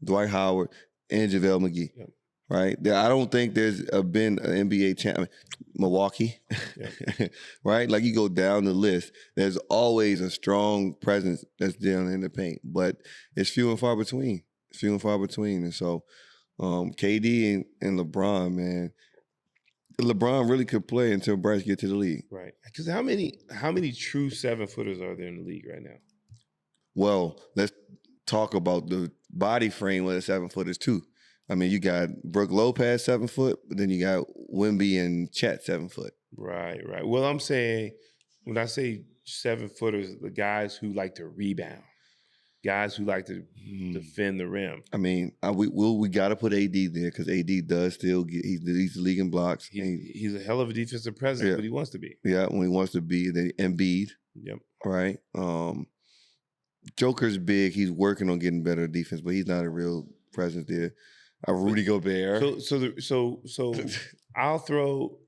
Dwight Howard, and JaVale McGee. Yep. Right? I don't think there's been an NBA champion. Milwaukee. Yep. Right? Like you go down the list, there's always a strong presence that's down in the paint. But it's few and far between. And so KD and LeBron, man, LeBron really could play until Bryce get to the league. Right. Because how many true 7-footers are there in the league right now? Well, let's talk about the body frame of the 7-footers too. I mean, you got Brook Lopez 7 foot, but then you got Wemby and Chet 7 foot. Right. Well, I'm saying when I say 7-footers, the guys who like to rebound. Guys who like to defend the rim. I mean, we got to put AD there because AD does still get, he's the league in blocks. He's a hell of a defensive presence, but he wants to be. Yeah, when he wants to be. Then Embiid. Yep. Right. Joker's big. He's working on getting better defense, but he's not a real presence there. Rudy Gobert. So I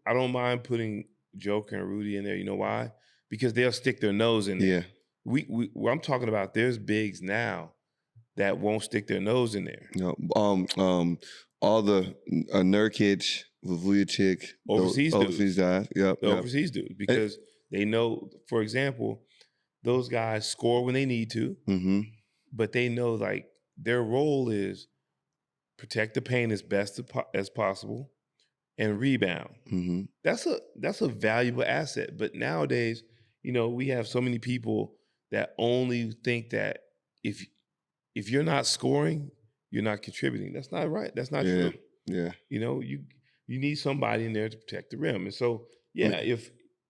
don't mind putting Joker and Rudy in there. You know why? Because they'll stick their nose in there. Yeah. I'm talking about there's bigs now that won't stick their nose in there. No, all the Nurkic, Vujovic, overseas guys. Yep. Overseas dudes, because they know, for example, those guys score when they need to, but they know like their role is protect the paint as best as possible and rebound. Mm-hmm. That's a valuable asset. But nowadays, you know, we have so many people that only think that if you're not scoring, you're not contributing. That's not right. That's not true. Yeah. You know, you need somebody in there to protect the rim. And so, if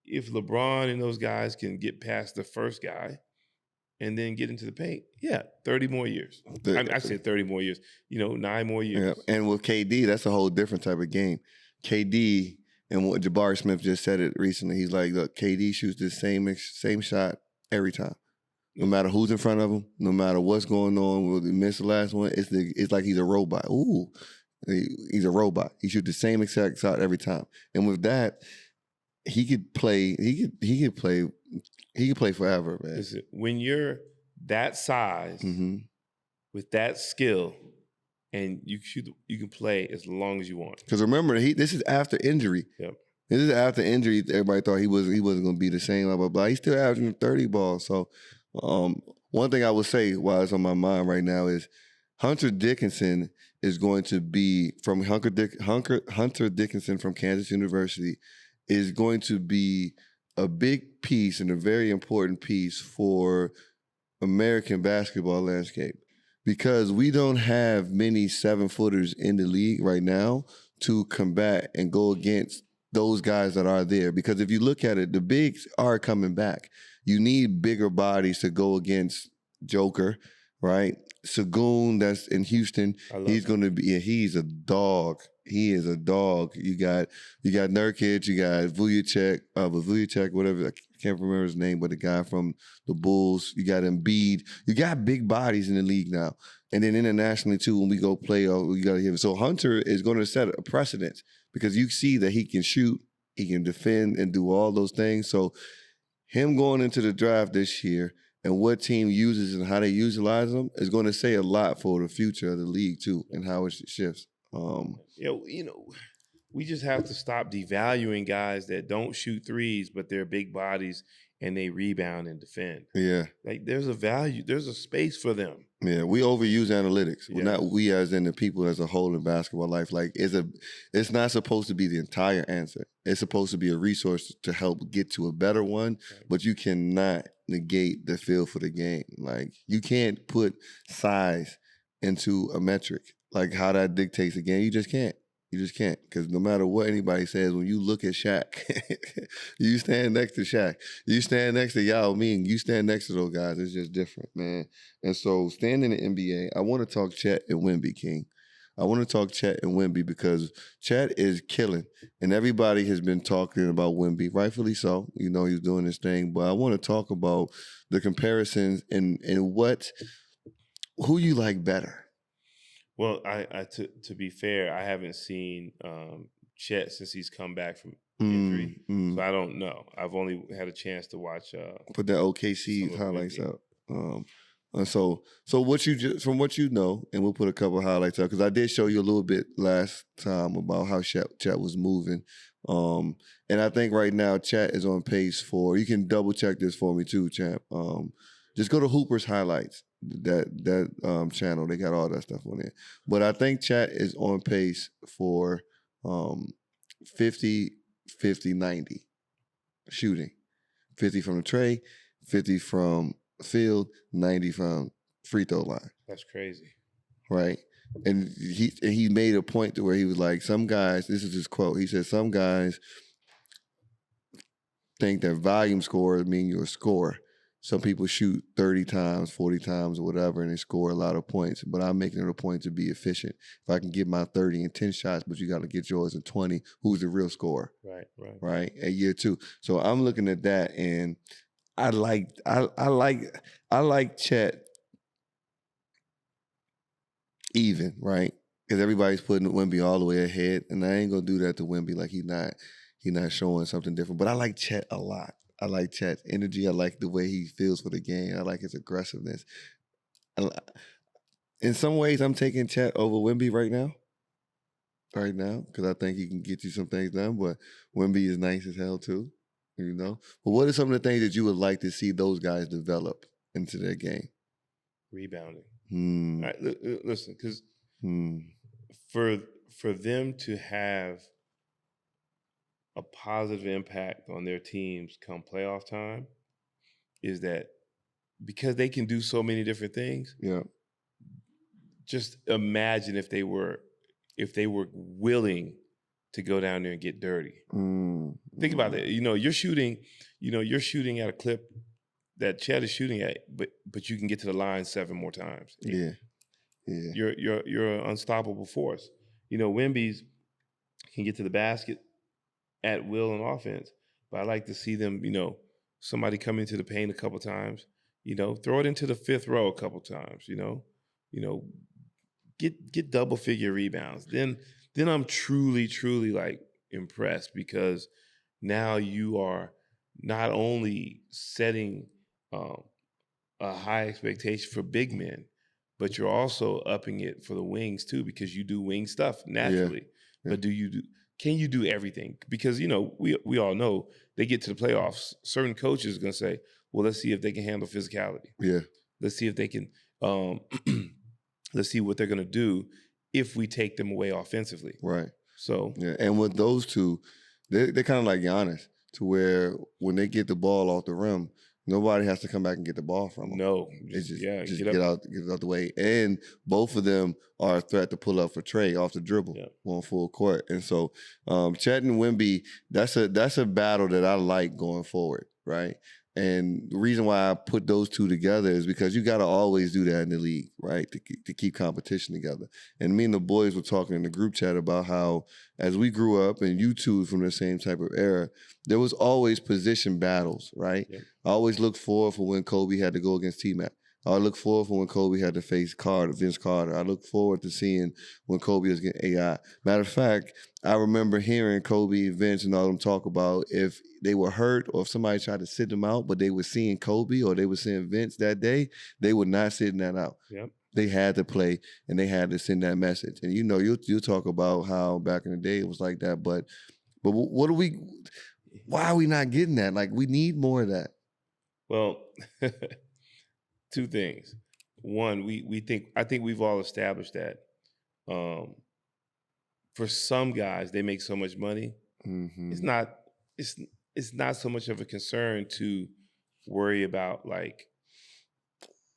LeBron and those guys can get past the first guy and then get into the paint, 30 more years. I said 30 more years, 9 more years. Yeah. And with KD, that's a whole different type of game. KD, and what Jabari Smith just said it recently, he's like, look, KD shoots the same shot every time. No matter who's in front of him, no matter what's going on, will he miss the last one? It's like he's a robot. Ooh, he's a robot. He shoots the same exact shot every time. And with that, he could play. He could play forever, man. Listen, when you're that size with that skill, and you can play as long as you want. Because remember, this is after injury. Yep. This is after injury. Everybody thought he wasn't going to be the same. Blah blah blah. He's still averaging 30 balls. So. One thing I would say while it's on my mind right now is Hunter Dickinson is going to be from Hunter Dickinson from Kansas University is going to be a big piece and a very important piece for American basketball landscape because we don't have many 7-footers in the league right now to combat and go against those guys that are there. Because if you look at it, the bigs are coming back. You need bigger bodies to go against Joker, right? Sagoon, that's in Houston. He's going to be. He's a dog. He is a dog. You got Nurkic. You got Vujovic, whatever. can't remember his name, but the guy from the Bulls. You got Embiid. You got big bodies in the league now. And then internationally, too, when we go play, we got to give it. So Hunter is going to set a precedent because you see that he can shoot, he can defend, and do all those things. So him going into the draft this year and what team uses and how they utilize them is going to say a lot for the future of the league, too, and how it shifts. We just have to stop devaluing guys that don't shoot threes, but they're big bodies and they rebound and defend. Yeah. Like there's a value, there's a space for them. Yeah, we overuse analytics. Yeah. Well, not we as in the people as a whole in basketball life. Like it's not supposed to be the entire answer. It's supposed to be a resource to help get to a better one, but you cannot negate the feel for the game. Like you can't put size into a metric. Like how that dictates the game. You just can't. You just can't, because no matter what anybody says, when you look at Shaq, you stand next to Shaq, you stand next to Yao Ming, you stand next to those guys. It's just different, man. And so, staying in the NBA, I want to talk Chet and Wemby, King. I want to talk Chet and Wemby because Chet is killing, and everybody has been talking about Wemby, rightfully so. You know, he's doing his thing, but I want to talk about the comparisons and who you like better. Well, to be fair, I haven't seen Chet since he's come back from injury, so I don't know. I've only had a chance to watch. Put that OKC highlights out. So what you from what you know, and we'll put a couple of highlights out because I did show you a little bit last time about how Chet was moving, and I think right now Chet is on pace for. You can double check this for me too, champ. Just go to Hooper's highlights. That channel, they got all that stuff on there. But I think Chet is on pace for 50, 90 shooting. 50 from the tray, 50 from field, 90 from free throw line. That's crazy. Right? And he made a point to where he was like, some guys, this is his quote, he said, some guys think that volume scores mean you're a scorer. Some people shoot 30 times, 40 times, or whatever, and they score a lot of points. But I'm making it a point to be efficient. If I can get my 30 and 10 shots, but you got to get yours in 20, who's the real scorer? Right. At year two. So I'm looking at that, and I like Chet even, right? Because everybody's putting Wemby all the way ahead, and I ain't gonna do that to Wemby. Like he's not showing something different. But I like Chet a lot. I like Chet's energy. I like the way he feels for the game. I like his aggressiveness. In some ways, I'm taking Chet over Wemby right now, because I think he can get you some things done. But Wemby is nice as hell too, you know. But what are some of the things that you would like to see those guys develop into their game? Rebounding. All right, listen, because for them to have a positive impact on their teams come playoff time is that because they can do so many different things. Yeah. Just imagine if they were willing to go down there and get dirty. Think about that. You're shooting at a clip that Chet is shooting at, but you can get to the line 7 more times. Yeah. You're an unstoppable force. Wemby's can get to the basket at will on offense, but I like to see them, somebody come into the paint a couple times, throw it into the 5th row a couple times, get double figure rebounds. Then I'm truly like impressed, because now you are not only setting a high expectation for big men, but you're also upping it for the wings too, because you do wing stuff naturally. Yeah. But can you do everything? Because, we all know they get to the playoffs, certain coaches are going to say, well, let's see if they can handle physicality. Yeah. Let's see if they can, let's see what they're going to do if we take them away offensively. Right. So. Yeah. And with those two, they're kind of like Giannis, to where when they get the ball off the rim, nobody has to come back and get the ball from them. No. Just get out the way. And both of them are a threat to pull up for Trey off the dribble on full court. And so Chet and Wemby, that's a battle that I like going forward, right? And the reason why I put those two together is because you got to always do that in the league, right? To keep competition together. And me and the boys were talking in the group chat about how as we grew up, and you two from the same type of era, there was always position battles, right? Yep. I always looked forward for when Kobe had to go against T-Mac. I look forward for when Kobe had to face Vince Carter. I look forward to seeing when Kobe was getting AI. Matter of fact, I remember hearing Kobe, Vince, and all them talk about if they were hurt or if somebody tried to sit them out, but they were seeing Kobe or they were seeing Vince that day, they were not sitting that out. Yep. They had to play and they had to send that message. And you'll talk about how back in the day it was like that, but why are we not getting that? Like, we need more of that. Well, two things. One, I think we've all established that for some guys, they make so much money. Mm-hmm. It's not so much of a concern to worry about like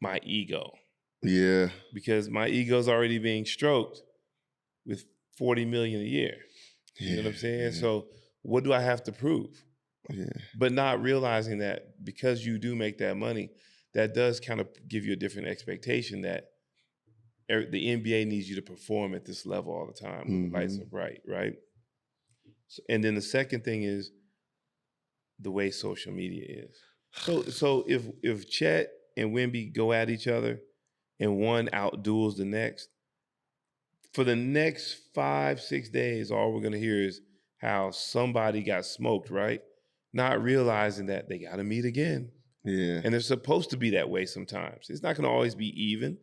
my ego. Yeah. Because my ego's already being stroked with $40 million a year. You know what I'm saying? Yeah. So what do I have to prove? Yeah. But not realizing that because you do make that money, that does kind of give you a different expectation that the NBA needs you to perform at this level all the time when the lights are bright, right? So, and then the second thing is the way social media is. So if Chet and Wemby go at each other and one outduels the next, for the next 5-6 days, all we're going to hear is how somebody got smoked, right? Not realizing that they got to meet again. Yeah. And they're supposed to be that way sometimes. It's not going to always be even.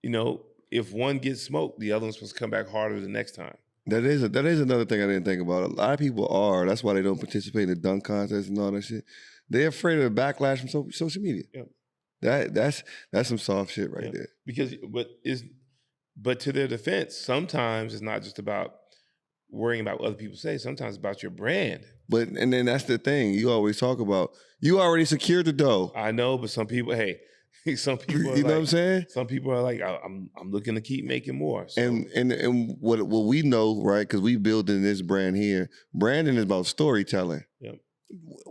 You know, if one gets smoked, the other one's supposed to come back harder the next time. That is another thing I didn't think about. A lot of people are. That's why they don't participate in the dunk contest and all that shit. They're afraid of the backlash from social media. Yeah. That's some soft shit right there. But to their defense, sometimes it's not just about worrying about what other people say. Sometimes it's about your brand. And then that's the thing. You always talk about, you already secured the dough. I know, but some people, some people are you know what I'm saying? Some people are like, I'm looking to keep making more. So. And what we know, right? Because we building this brand here. Branding is about storytelling. Yep.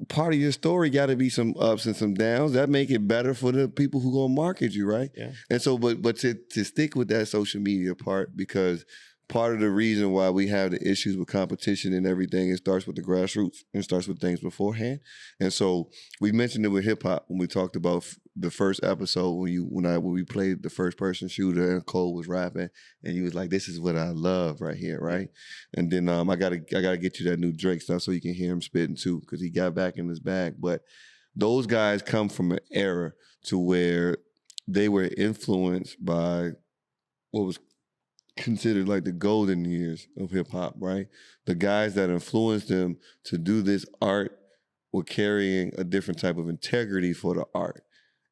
Part of your story got to be some ups and some downs. That make it better for the people who gonna market you, right? Yeah. And so, but to stick with that social media part, because part of the reason why we have the issues with competition and everything, it starts with the grassroots and starts with things beforehand. And so we mentioned it with hip hop when we talked about the first episode when we played the first person shooter and Cole was rapping and you was like, "This is what I love right here," right? And then I gotta get you that new Drake stuff so you can hear him spitting too, because he got back in his bag. But those guys come from an era to where they were influenced by what was considered like the golden years of hip hop, right? The guys that influenced them to do this art were carrying a different type of integrity for the art.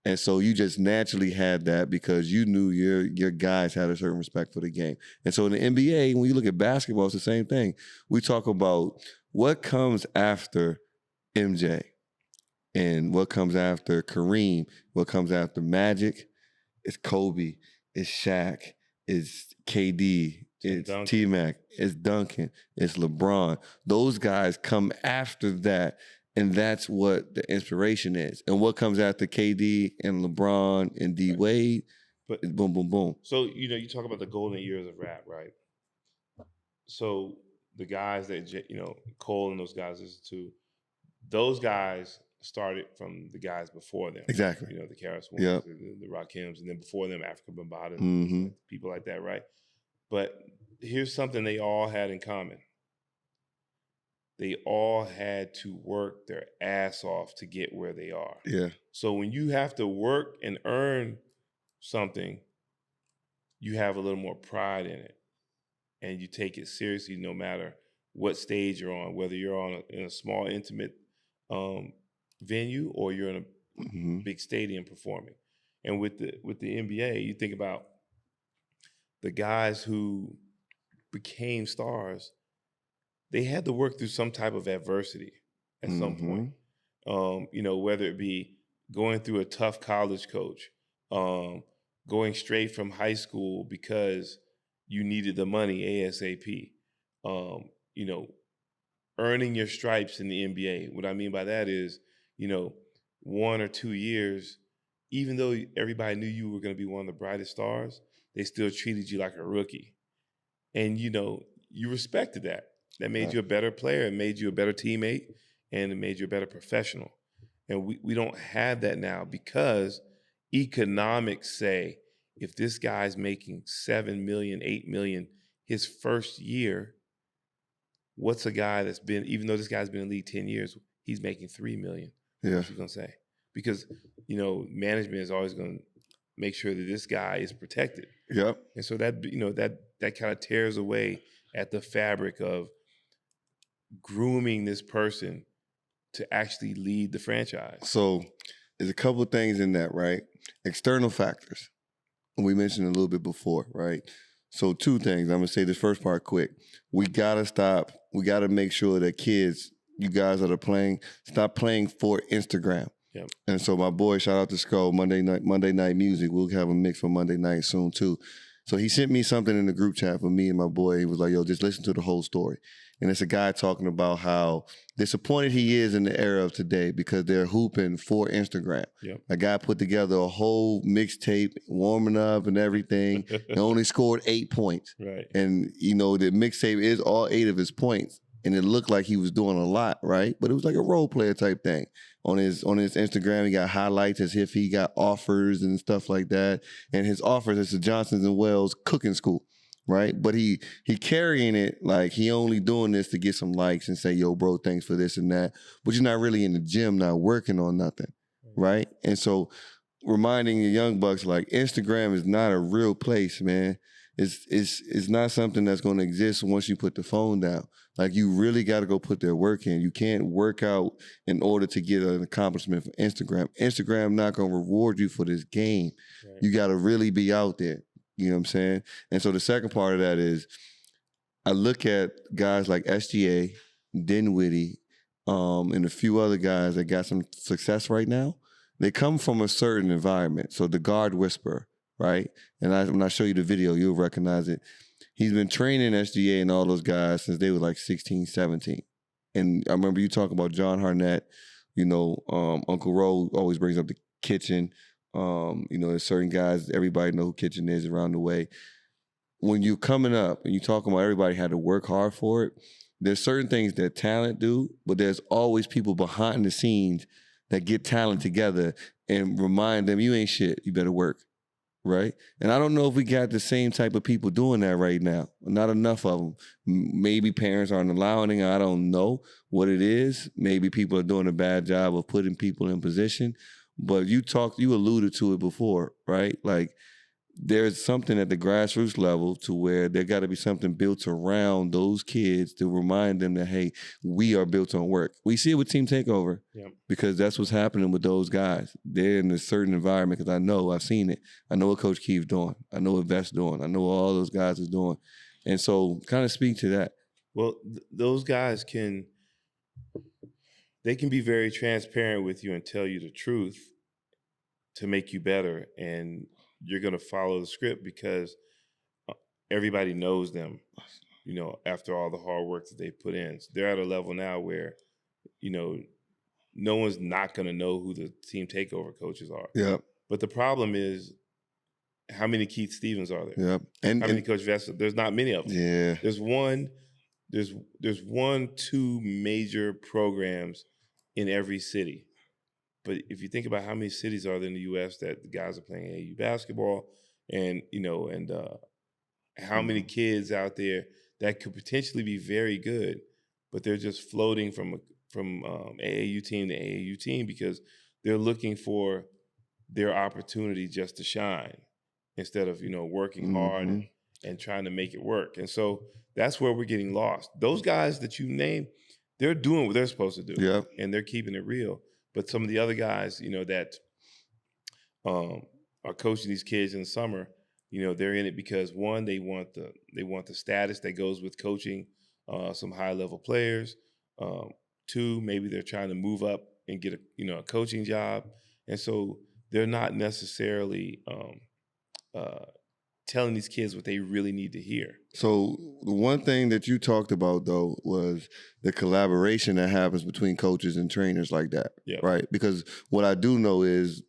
And so you just naturally had that because you knew your guys had a certain respect for the game. And so in the NBA, when you look at basketball, it's the same thing. We talk about what comes after MJ and what comes after Kareem, what comes after Magic. It's Kobe, it's Shaq, it's KD, it's T-Mac, it's Duncan, it's LeBron. Those guys come after that, and that's what the inspiration is. And what comes after KD and LeBron and D Wade, but it's boom, boom, boom. So, you talk about the golden years of rap, right? So the guys that, Cole and those guys listen to, those guys started from the guys before them. Exactly. The Karis Ones, the Rakims, and then before them, Africa Bambaataa, people like that, right? But here's something they all had in common. They all had to work their ass off to get where they are. Yeah. So when you have to work and earn something, you have a little more pride in it. And you take it seriously no matter what stage you're on, whether you're in a small, intimate venue or you're in a big stadium performing. And with the NBA, you think about the guys who became stars, they had to work through some type of adversity at some point. Whether it be going through a tough college coach, going straight from high school because you needed the money ASAP, earning your stripes in the NBA. What I mean by that is, 1 or 2 years, even though everybody knew you were going to be one of the brightest stars, they still treated you like a rookie. And, you respected that. That made you a better player. It made you a better teammate, and it made you a better professional. And we don't have that now because economics say if this guy's making $7 million, $8 million his first year, what's a guy that's been, even though this guy's been in the league 10 years, he's making $3 million. Yeah. What's he going to say? Because, management is always going to make sure that this guy is protected. Yep. And so that, that kind of tears away at the fabric of grooming this person to actually lead the franchise. So there's a couple of things in that, right? External factors. We mentioned a little bit before, right? So 2 things. I'm going to say this first part quick. We got to stop. We got to make sure that kids, you guys that are playing, stop playing for Instagram. Yep. And so my boy, shout out to Skull, Monday night music. We'll have a mix for Monday night soon too. So he sent me something in the group chat for me and my boy. He was like, yo, just listen to the whole story. And it's a guy talking about how disappointed he is in the era of today because they're hooping for Instagram. Yep. A guy put together a whole mixtape, warming up and everything, and only scored 8 points. Right. And, the mixtape is all 8 of his points. And it looked like he was doing a lot, right? But it was like a role player type thing. On his Instagram, he got highlights as if he got offers and stuff like that. And his offers is the Johnson's and Wells cooking school, right? But he carrying it like he only doing this to get some likes and say, yo, bro, thanks for this and that. But you're not really in the gym, not working on nothing, right? And so reminding the young bucks, like, Instagram is not a real place, man. It's not something that's going to exist once you put the phone down. Like, you really got to go put their work in. You can't work out in order to get an accomplishment for Instagram. Instagram not going to reward you for this game. Right. You got to really be out there. You know what I'm saying? And so the second part of that is I look at guys like SGA, Dinwiddie, and a few other guys that got some success right now. They come from a certain environment. So the guard whisperer, right? And when I show you the video, you'll recognize it. He's been training SGA and all those guys since they were like 16, 17. And I remember you talking about John Harnett, Uncle Ro always brings up the kitchen. There's certain guys, everybody know who Kitchen is around the way. When you're coming up and you're talking about everybody had to work hard for it, there's certain things that talent do, but there's always people behind the scenes that get talent together and remind them, you ain't shit, you better work. Right? And I don't know if we got the same type of people doing that right now. Not enough of them. Maybe parents aren't allowing it. I don't know what it is. Maybe people are doing a bad job of putting people in position. But you alluded to it before, right? Like, there's something at the grassroots level to where there got to be something built around those kids to remind them that, hey, we are built on work. We see it with Team Takeover because that's what's happening with those guys. They're in a certain environment because I've seen it. I know what Coach Keith's doing. I know what Vest's doing. I know what all those guys is doing. And so kind of speak to that. Well, those guys can be very transparent with you and tell you the truth to make you better. And you're going to follow the script because everybody knows them, after all the hard work that they put in. So they're at a level now where, no one's not going to know who the Team Takeover coaches are. Yeah. But the problem is, how many Keith Stevens are there? Yeah. And how many Coach Vest? There's not many of them. Yeah. There's 2 major programs in every city. But if you think about how many cities are there in the U.S. that the guys are playing AAU basketball, and how many kids out there that could potentially be very good, but they're just floating from AAU team to AAU team because they're looking for their opportunity just to shine instead of working hard and trying to make it work. And so that's where we're getting lost. Those guys that you named, they're doing what they're supposed to do, and they're keeping it real. But some of the other guys, that are coaching these kids in the summer, they're in it because, one, they want the status that goes with coaching some high level players. 2, maybe they're trying to move up and get a coaching job, and so they're not necessarily telling these kids what they really need to hear. So the one thing that you talked about though was the collaboration that happens between coaches and trainers like that, right? Because what I do know is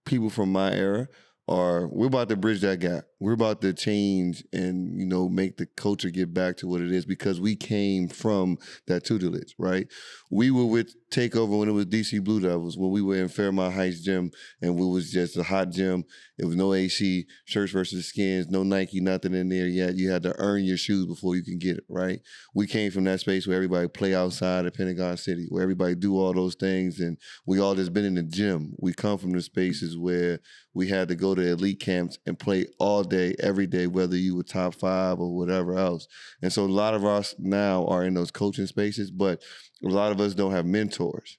people from my era we're about to bridge that gap. We're about to change and, make the culture get back to what it is because we came from that tutelage, right? We were with Takeover when it was DC Blue Devils, when we were in Fairmont Heights gym and we was just a hot gym. It was no AC, shirts versus skins, no Nike, nothing in there yet. You had to earn your shoes before you can get it, right? We came from that space where everybody play outside at Pentagon City, where everybody do all those things and we all just been in the gym. We come from the spaces where we had to go to elite camps and play all day, every day, whether you were top 5 or whatever else. And so a lot of us now are in those coaching spaces, but a lot of us don't have mentors.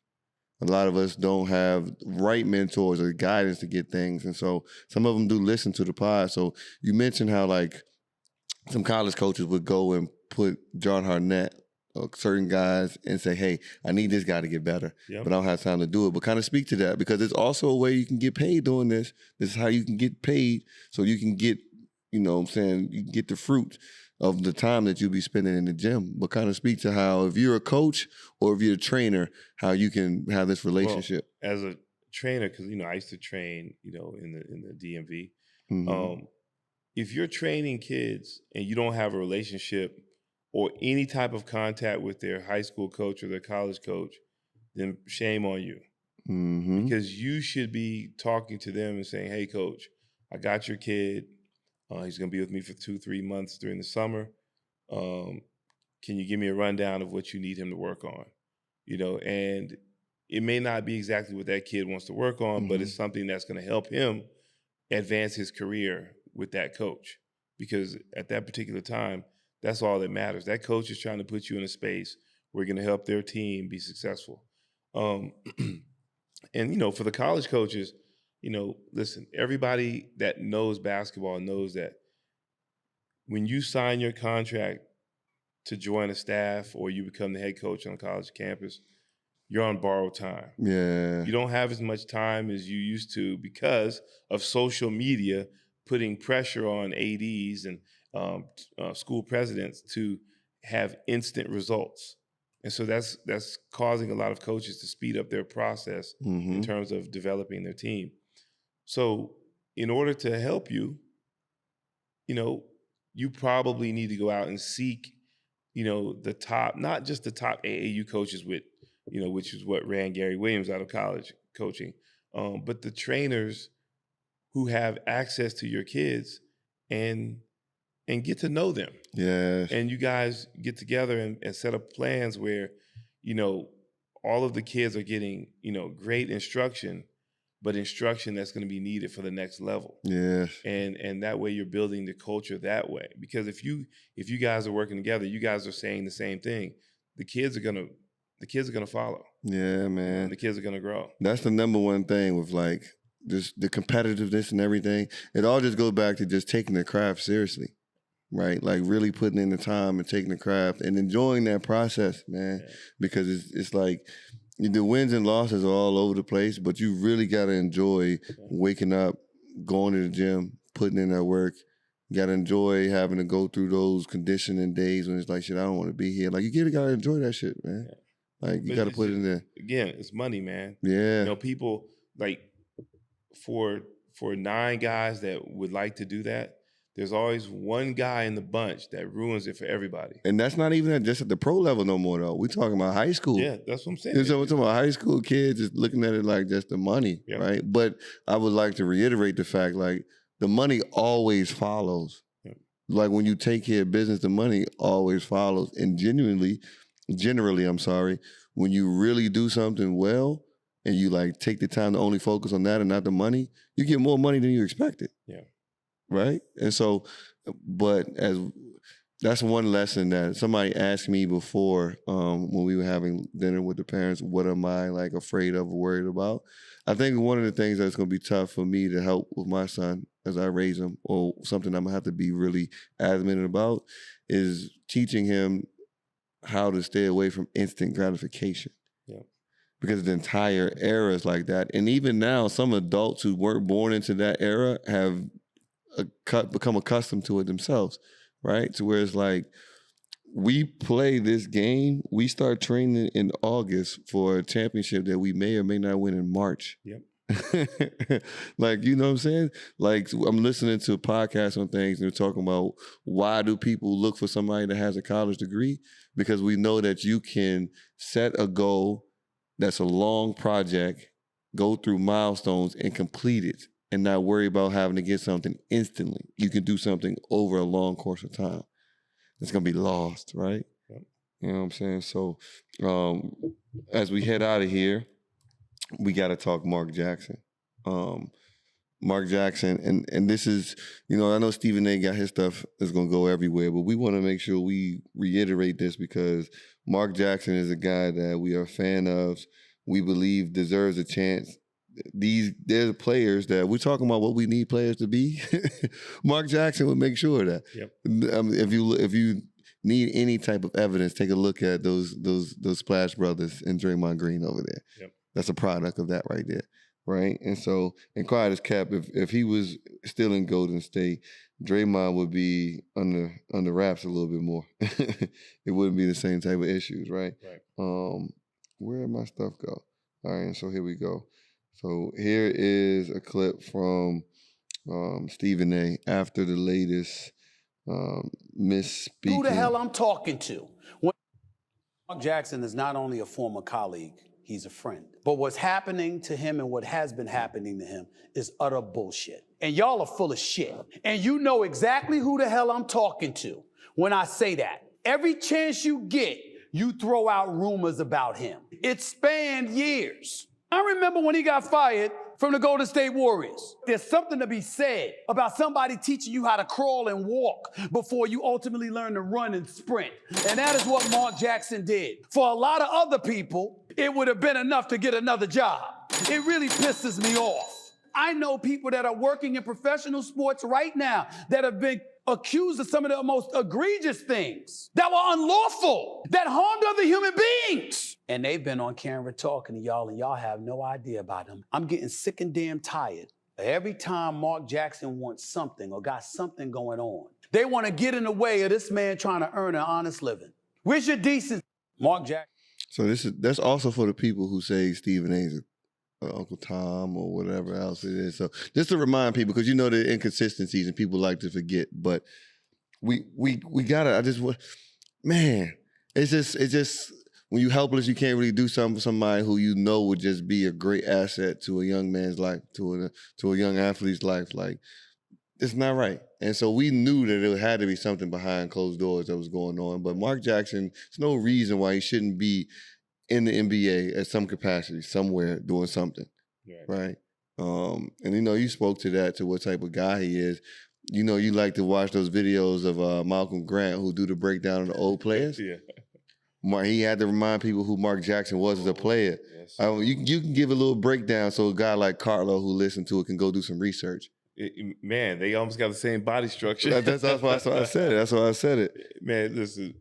A lot of us don't have right mentors or guidance to get things. And so some of them do listen to the pod. So you mentioned how like some college coaches would go and put John Harnett or certain guys and say, hey, I need this guy to get better, but I don't have time to do it. But kind of speak to that because it's also a way you can get paid doing this. This is how you can get paid so you can get, you can get the fruit of the time that you'll be spending in the gym. But kind of speak to how if you're a coach or if you're a trainer, how you can have this relationship. Well, as a trainer, because, I used to train, in the DMV. Mm-hmm. If you're training kids and you don't have a relationship or any type of contact with their high school coach or their college coach, then shame on you. Mm-hmm. Because you should be talking to them and saying, hey, coach, I got your kid. He's going to be with me for 2-3 months during the summer. Can you give me a rundown of what you need him to work on? And it may not be exactly what that kid wants to work on, but it's something that's going to help him advance his career with that coach. Because at that particular time, that's all that matters. That coach is trying to put you in a space where you're going to help their team be successful. And, for the college coaches, listen, everybody that knows basketball knows that when you sign your contract to join a staff or you become the head coach on a college campus, you're on borrowed time. Yeah. You don't have as much time as you used to because of social media putting pressure on ADs and school presidents to have instant results. And so that's causing a lot of coaches to speed up their process in terms of developing their team. So in order to help you, you probably need to go out and seek, the top, not just the top AAU coaches with, which is what ran Gary Williams out of college coaching, but the trainers who have access to your kids and get to know them. Yeah. And you guys get together and set up plans where, all of the kids are getting, great instruction, but instruction that's going to be needed for the next level. Yeah. And that way you're building the culture that way. Because if you guys are working together, you guys are saying the same thing, the kids are gonna follow. Yeah, man. The kids are gonna grow. That's the number one thing with like just the competitiveness and everything. It all just goes back to just taking the craft seriously. Right? Like really putting in the time and taking the craft and enjoying that process, man. Yeah. Because it's like the wins and losses are all over the place, but you really got to enjoy waking up, going to the gym, putting in that work. You got to enjoy having to go through those conditioning days when it's like, shit, I don't want to be here. Like, you got to enjoy that shit, man. Yeah. Like, you got to put it in there. Again, it's money, man. Yeah. People, like, for 9 guys that would like to do that, there's always one guy in the bunch that ruins it for everybody. And that's not even just at the pro level no more, though. We're talking about high school. Yeah, that's what I'm saying. We're talking about high school kids just looking at it like just the money, right? But I would like to reiterate the fact, like, the money always follows. Yeah. Like, when you take care of business, the money always follows. And generally, when you really do something well and you, like, take the time to only focus on that and not the money, you get more money than you expected. Yeah. Right? And so, but that's one lesson that somebody asked me before when we were having dinner with the parents, what am I like afraid of or worried about? I think one of the things that's going to be tough for me to help with my son as I raise him, or something I'm going to have to be really adamant about, is teaching him how to stay away from instant gratification. Yeah. Because the entire era is like that. And even now, some adults who weren't born into that era have become accustomed to it themselves, right? To where it's like, we play this game, we start training in August for a championship that we may or may not win in March. Yep. Like, you know what I'm saying? Like, I'm listening to podcasts on things and they're talking about why do people look for somebody that has a college degree? Because we know that you can set a goal that's a long project, go through milestones and complete it and not worry about having to get something instantly. You can do something over a long course of time. It's going to be lost, right? Yep. You know what I'm saying? So as we head out of here, we got to talk Mark Jackson. Mark Jackson, and this is, you know, I know Stephen A. got his stuff that's going to go everywhere, but we want to make sure we reiterate this because Mark Jackson is a guy that we are a fan of, we believe deserves a chance. There's players that we're talking about what we need players to be. Mark Jackson would make sure of that. Yep. If you need any type of evidence, take a look at those Splash Brothers and Draymond Green over there. Yep. That's a product of that right there, right? And so, and quiet as kept, if he was still in Golden State, Draymond would be under wraps a little bit more. It wouldn't be the same type of issues, right? Right. Where did my stuff go? All right, and so here we go. So here is a clip from Stephen A. after the latest misspeaking. Who the hell I'm talking to? Mark Jackson is not only a former colleague, he's a friend. But what's happening to him and what has been happening to him is utter bullshit. And y'all are full of shit. And you know exactly who the hell I'm talking to when I say that. Every chance you get, you throw out rumors about him. It spanned years. I remember when he got fired from the Golden State Warriors. There's something to be said about somebody teaching you how to crawl and walk before you ultimately learn to run and sprint. And that is what Mark Jackson did. For a lot of other people, it would have been enough to get another job. It really pisses me off. I know people that are working in professional sports right now that have been accused of some of the most egregious things that were unlawful, that harmed other human beings. And they've been on camera talking to y'all, and y'all have no idea about them. I'm getting sick and damn tired. Every time Mark Jackson wants something or got something going on, they want to get in the way of this man trying to earn an honest living. Where's your decency, Mark Jackson? So that's also for the people who say Stephen A's Uncle Tom or whatever else it is. So just to remind people, because you know the inconsistencies and people like to forget, but we gotta. It's just when you're helpless, you can't really do something for somebody who you know would just be a great asset to a young man's life, to a young athlete's life. Like, it's not right. And so we knew that there had to be something behind closed doors that was going on. But Mark Jackson, there's no reason why he shouldn't be in the NBA at some capacity, somewhere doing something, right? And you know, you spoke to that, to what type of guy he is. You know, you like to watch those videos of Malcolm Grant who do the breakdown of the old players. Yeah. He had to remind people who Mark Jackson was as a player. Yes. You can give a little breakdown so a guy like Carlo who listened to it can go do some research. Man, they almost got the same body structure. That's why I said it. That's why I said it. Man, listen,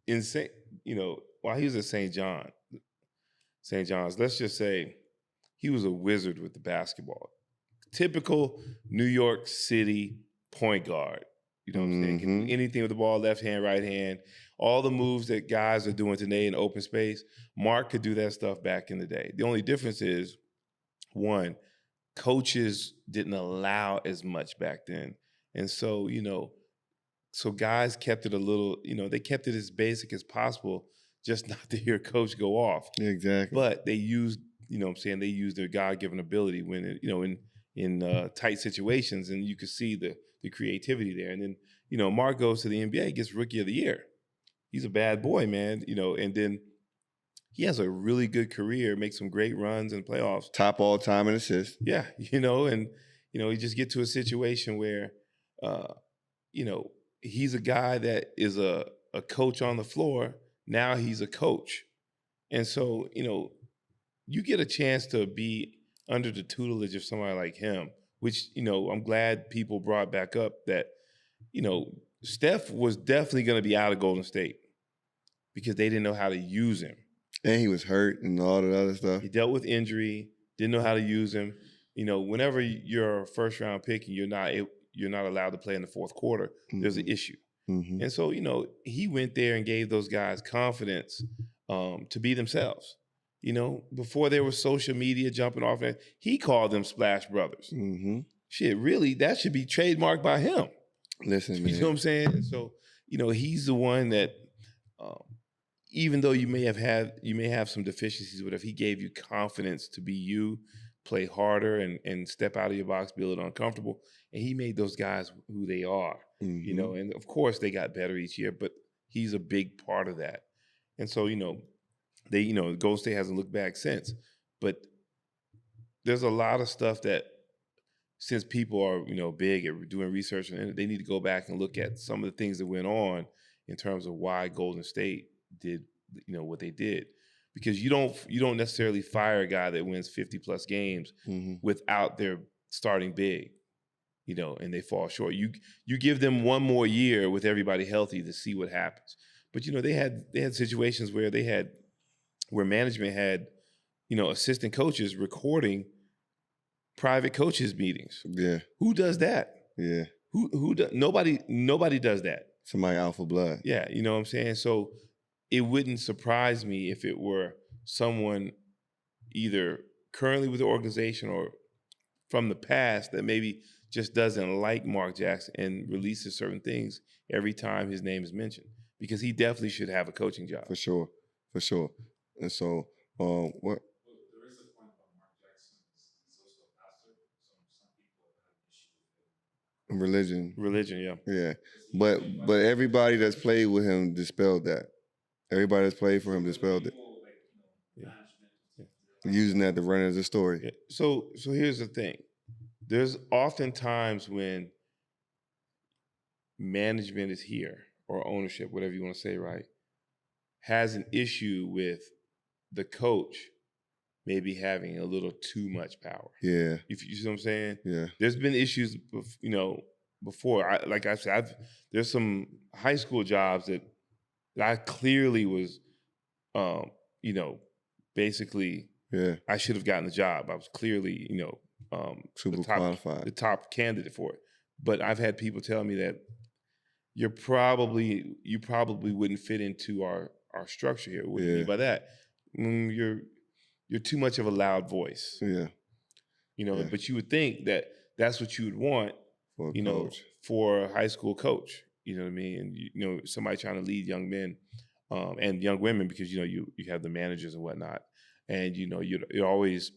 insane. You know, while he was at St. John's, let's just say he was a wizard with the basketball. Typical New York City point guard. You know what I'm saying? Can do anything with the ball, left hand, right hand. All the moves that guys are doing today in open space, Mark could do that stuff back in the day. The only difference is, one, coaches didn't allow as much back then. And so, you know, so guys kept it a little, you know, they kept it as basic as possible, just not to hear coach go off. Exactly. But they used, you know what I'm saying, they used their God-given ability when, it, you know, in tight situations, and you could see the creativity there. And then, you know, Mark goes to the NBA, gets Rookie of the Year. He's a bad boy, man, you know, and then he has a really good career, makes some great runs in playoffs. Top all time in assists. Yeah, you know, and, you know, you just get to a situation where, you know, he's a guy that is a coach on the floor. Now he's a coach. And so, you know, you get a chance to be under the tutelage of somebody like him, which, you know, I'm glad people brought back up that, you know, Steph was definitely going to be out of Golden State because they didn't know how to use him. And he was hurt and all the other stuff. He dealt with injury, didn't know how to use him. You know, whenever you're a first-round pick and you're not you're not allowed to play in the fourth quarter, there's an issue. Mm-hmm. And so, he went there and gave those guys confidence to be themselves. Before there was social media jumping off, he called them Splash Brothers. Mm-hmm. Shit, really, that should be trademarked by him. Listen, man. You know what I'm saying? So, he's the one that, even though you may have some deficiencies, but if he gave you confidence to be you, play harder and step out of your box, be a little uncomfortable, and he made those guys who they are. Mm-hmm. And of course they got better each year, but he's a big part of that. And so, Golden State hasn't looked back since. But there's a lot of stuff that, since people are, big at doing research, and they need to go back and look at some of the things that went on in terms of why Golden State did, what they did. Because you don't necessarily fire a guy that wins 50 plus games without their starting big, and they fall short. You give them one more year with everybody healthy to see what happens. But they had situations where management had, assistant coaches recording private coaches meetings. Yeah. Who does that? Yeah. Who does? Nobody does that. Somebody out for blood. Yeah, you know what I'm saying? So it wouldn't surprise me if it were someone either currently with the organization or from the past that maybe just doesn't like Mark Jackson and releases certain things every time his name is mentioned, because he definitely should have a coaching job. For sure. And so, what? Well, there is a point about Mark Jackson. He's also a pastor. Some people have had an issue with him. Religion, yeah. Yeah. But everybody that's played with him dispelled that. Everybody that's played for him dispelled it. Using that to run as a story. Yeah. So here's the thing. There's often times when management is here, or ownership, whatever you want to say, right, has an issue with the coach maybe having a little too much power. Yeah. You see what I'm saying? Yeah. There's been issues, before. Like I said, there's some high school jobs that I clearly was, basically, yeah, I should have gotten the job. I was clearly, super qualified, the top candidate for it. But I've had people tell me that you probably wouldn't fit into our structure here. What do you mean by that? You're too much of a loud voice. Yeah. But you would think that that's what you would want, for a coach. For a high school coach. You know what I mean? And somebody trying to lead young men and young women, because you have the managers and whatnot, and it always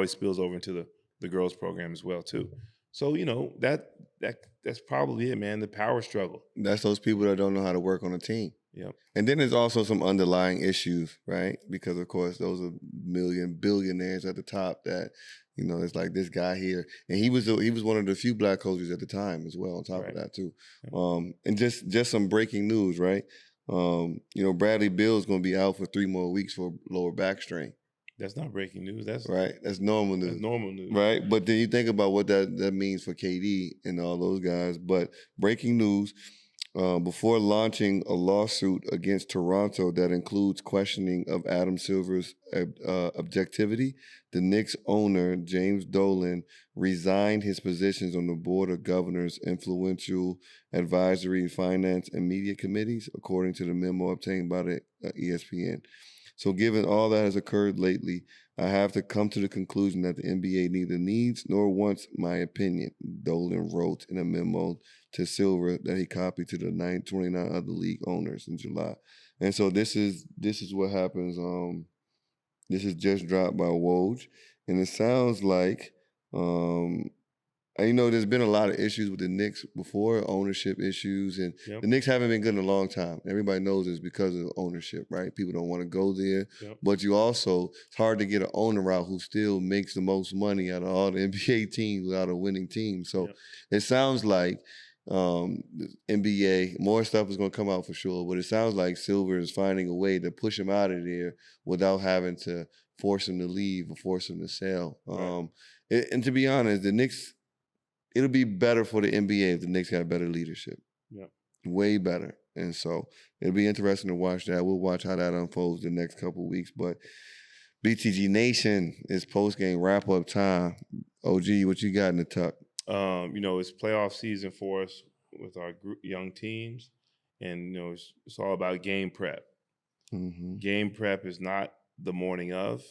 spills over into the girls program as well too. So that's probably it, man. The power struggle. That's those people that don't know how to work on a team. Yeah. And then there's also some underlying issues, right? Because of course those are billionaires at the top that, it's like this guy here, and he was one of the few black coaches at the time as well. On top of that too, and just some breaking news, right? Bradley Beal's going to be out for 3 more weeks for lower back strain. That's not breaking news. That's right. That's normal news. That's normal news, right? But then you think about what that means for KD and all those guys. But breaking news. Before launching a lawsuit against Toronto that includes questioning of Adam Silver's objectivity, the Knicks owner, James Dolan, resigned his positions on the board of governors, influential advisory, finance, and media committees, according to the memo obtained by the ESPN. So given all that has occurred lately, I have to come to the conclusion that the NBA neither needs nor wants my opinion, Dolan wrote in a memo to Silver that he copied to the 29 other league owners in July. And so this is what happens. This is just dropped by Woj. And it sounds like, there's been a lot of issues with the Knicks before, ownership issues, and the Knicks haven't been good in a long time. Everybody knows it's because of ownership, right? People don't want to go there. Yep. But it's hard to get an owner out who still makes the most money out of all the NBA teams without a winning team. So it sounds like NBA, more stuff is going to come out for sure, but it sounds like Silver is finding a way to push him out of there without having to force him to leave or force him to sell. Right. And to be honest, the Knicks, it'll be better for the NBA if the Knicks got better leadership. Yeah. Way better. And so it'll be interesting to watch that. We'll watch how that unfolds the next couple of weeks. But BTG Nation is post-game wrap-up time. OG, what you got in the tuck? It's playoff season for us with our young teams, and it's all about game prep. Mm-hmm. Game prep is not the morning of.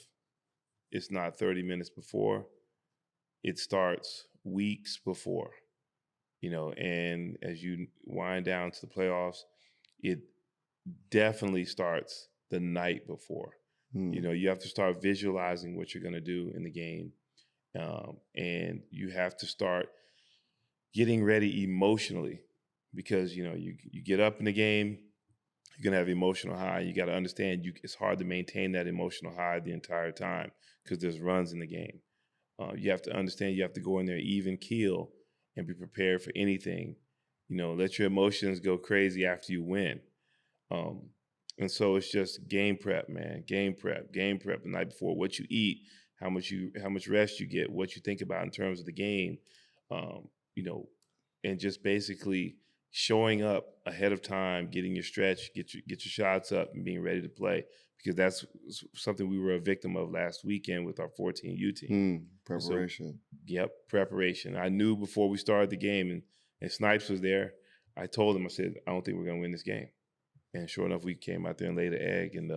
It's not 30 minutes before. It starts weeks before. And as you wind down to the playoffs, it definitely starts the night before. You have to start visualizing what you're going to do in the game. And you have to start getting ready emotionally because, you get up in the game, you're going to have emotional high. You got to understand it's hard to maintain that emotional high the entire time because there's runs in the game. You have to understand you have to go in there even keel and be prepared for anything. Let your emotions go crazy after you win. And so it's just game prep, man. Game prep the night before. What you eat, how much rest you get, what you think about in terms of the game, and just basically showing up ahead of time, getting your stretch, get your shots up, and being ready to play. Because that's something we were a victim of last weekend with our 14U team. Preparation. So, preparation. I knew before we started the game, and Snipes was there. I told him, I said, I don't think we're going to win this game. And sure enough, we came out there and laid an egg, and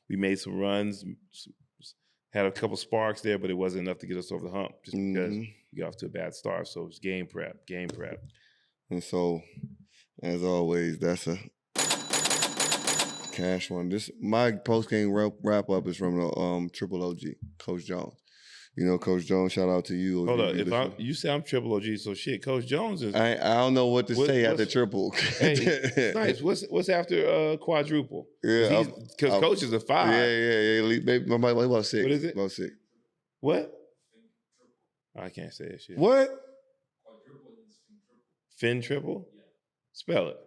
we made some runs, had a couple sparks there, but it wasn't enough to get us over the hump just because we got off to a bad start. So it's game prep. And so, as always, that's a cash one. My post-game wrap up is from the Triple OG, Coach Jones. Coach Jones, shout out to you. Hold up, you say I'm Triple OG, so shit, Coach Jones is. I don't know what to say after triple. Hey, nice. What's after quadruple? Yeah, because Coach is a 5. Yeah. Maybe about 6. What is it? About 6. What? I can't say that shit. What? Fin triple? Yeah. Spell it.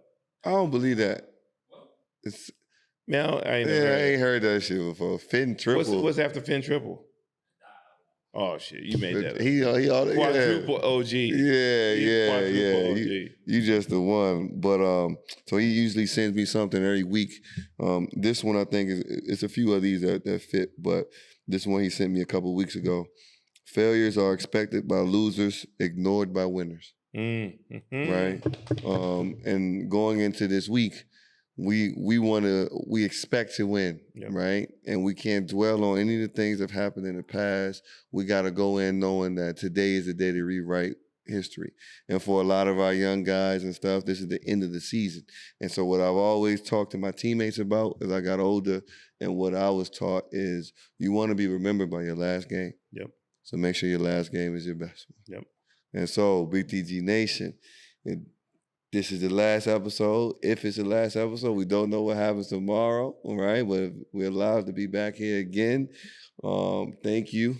I don't believe that. It's. Man, I ain't heard that shit before. Fin triple. What's after fin triple? Oh shit, you made that. He quadruple OG. Yeah. You just the one. But so he usually sends me something every week. This one I think it's a few of these that fit, but this one he sent me a couple weeks ago. Failures are expected by losers, ignored by winners. Mm-hmm. Right? And going into this week, we expect to win, right? And we can't dwell on any of the things that have happened in the past. We got to go in knowing that today is the day to rewrite history. And for a lot of our young guys and stuff, this is the end of the season. And so what I've always talked to my teammates about as I got older and what I was taught is you want to be remembered by your last game. Yep. So make sure your last game is your best one. Yep. And so BTG Nation, this is the last episode. If it's the last episode, we don't know what happens tomorrow, all right? But we're allowed to be back here again. Thank you.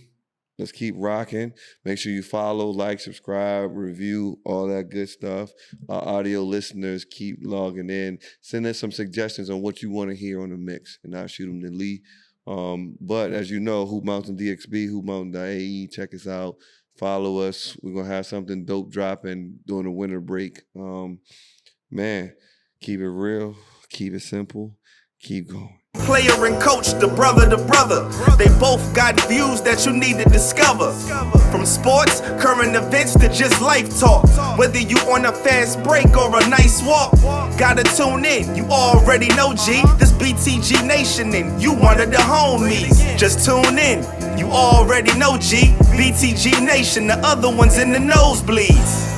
Let's keep rocking. Make sure you follow, like, subscribe, review, all that good stuff. Our audio listeners, keep logging in. Send us some suggestions on what you want to hear on the mix, and I'll shoot them to Lee. But as you know, Hoop Mountain DXB, hoopmountain.ae, check us out. Follow us. We're going to have something dope dropping during the winter break. Man, keep it real. Keep it simple. Keep going. Player and coach, the brother to brother. They both got views that you need to discover. From sports, current events to just life talk. Whether you on a fast break or a nice walk, gotta tune in. You already know, G. This BTG Nation and you one of the homies. Just tune in. You already know, G. BTG Nation, the other ones in the nosebleeds.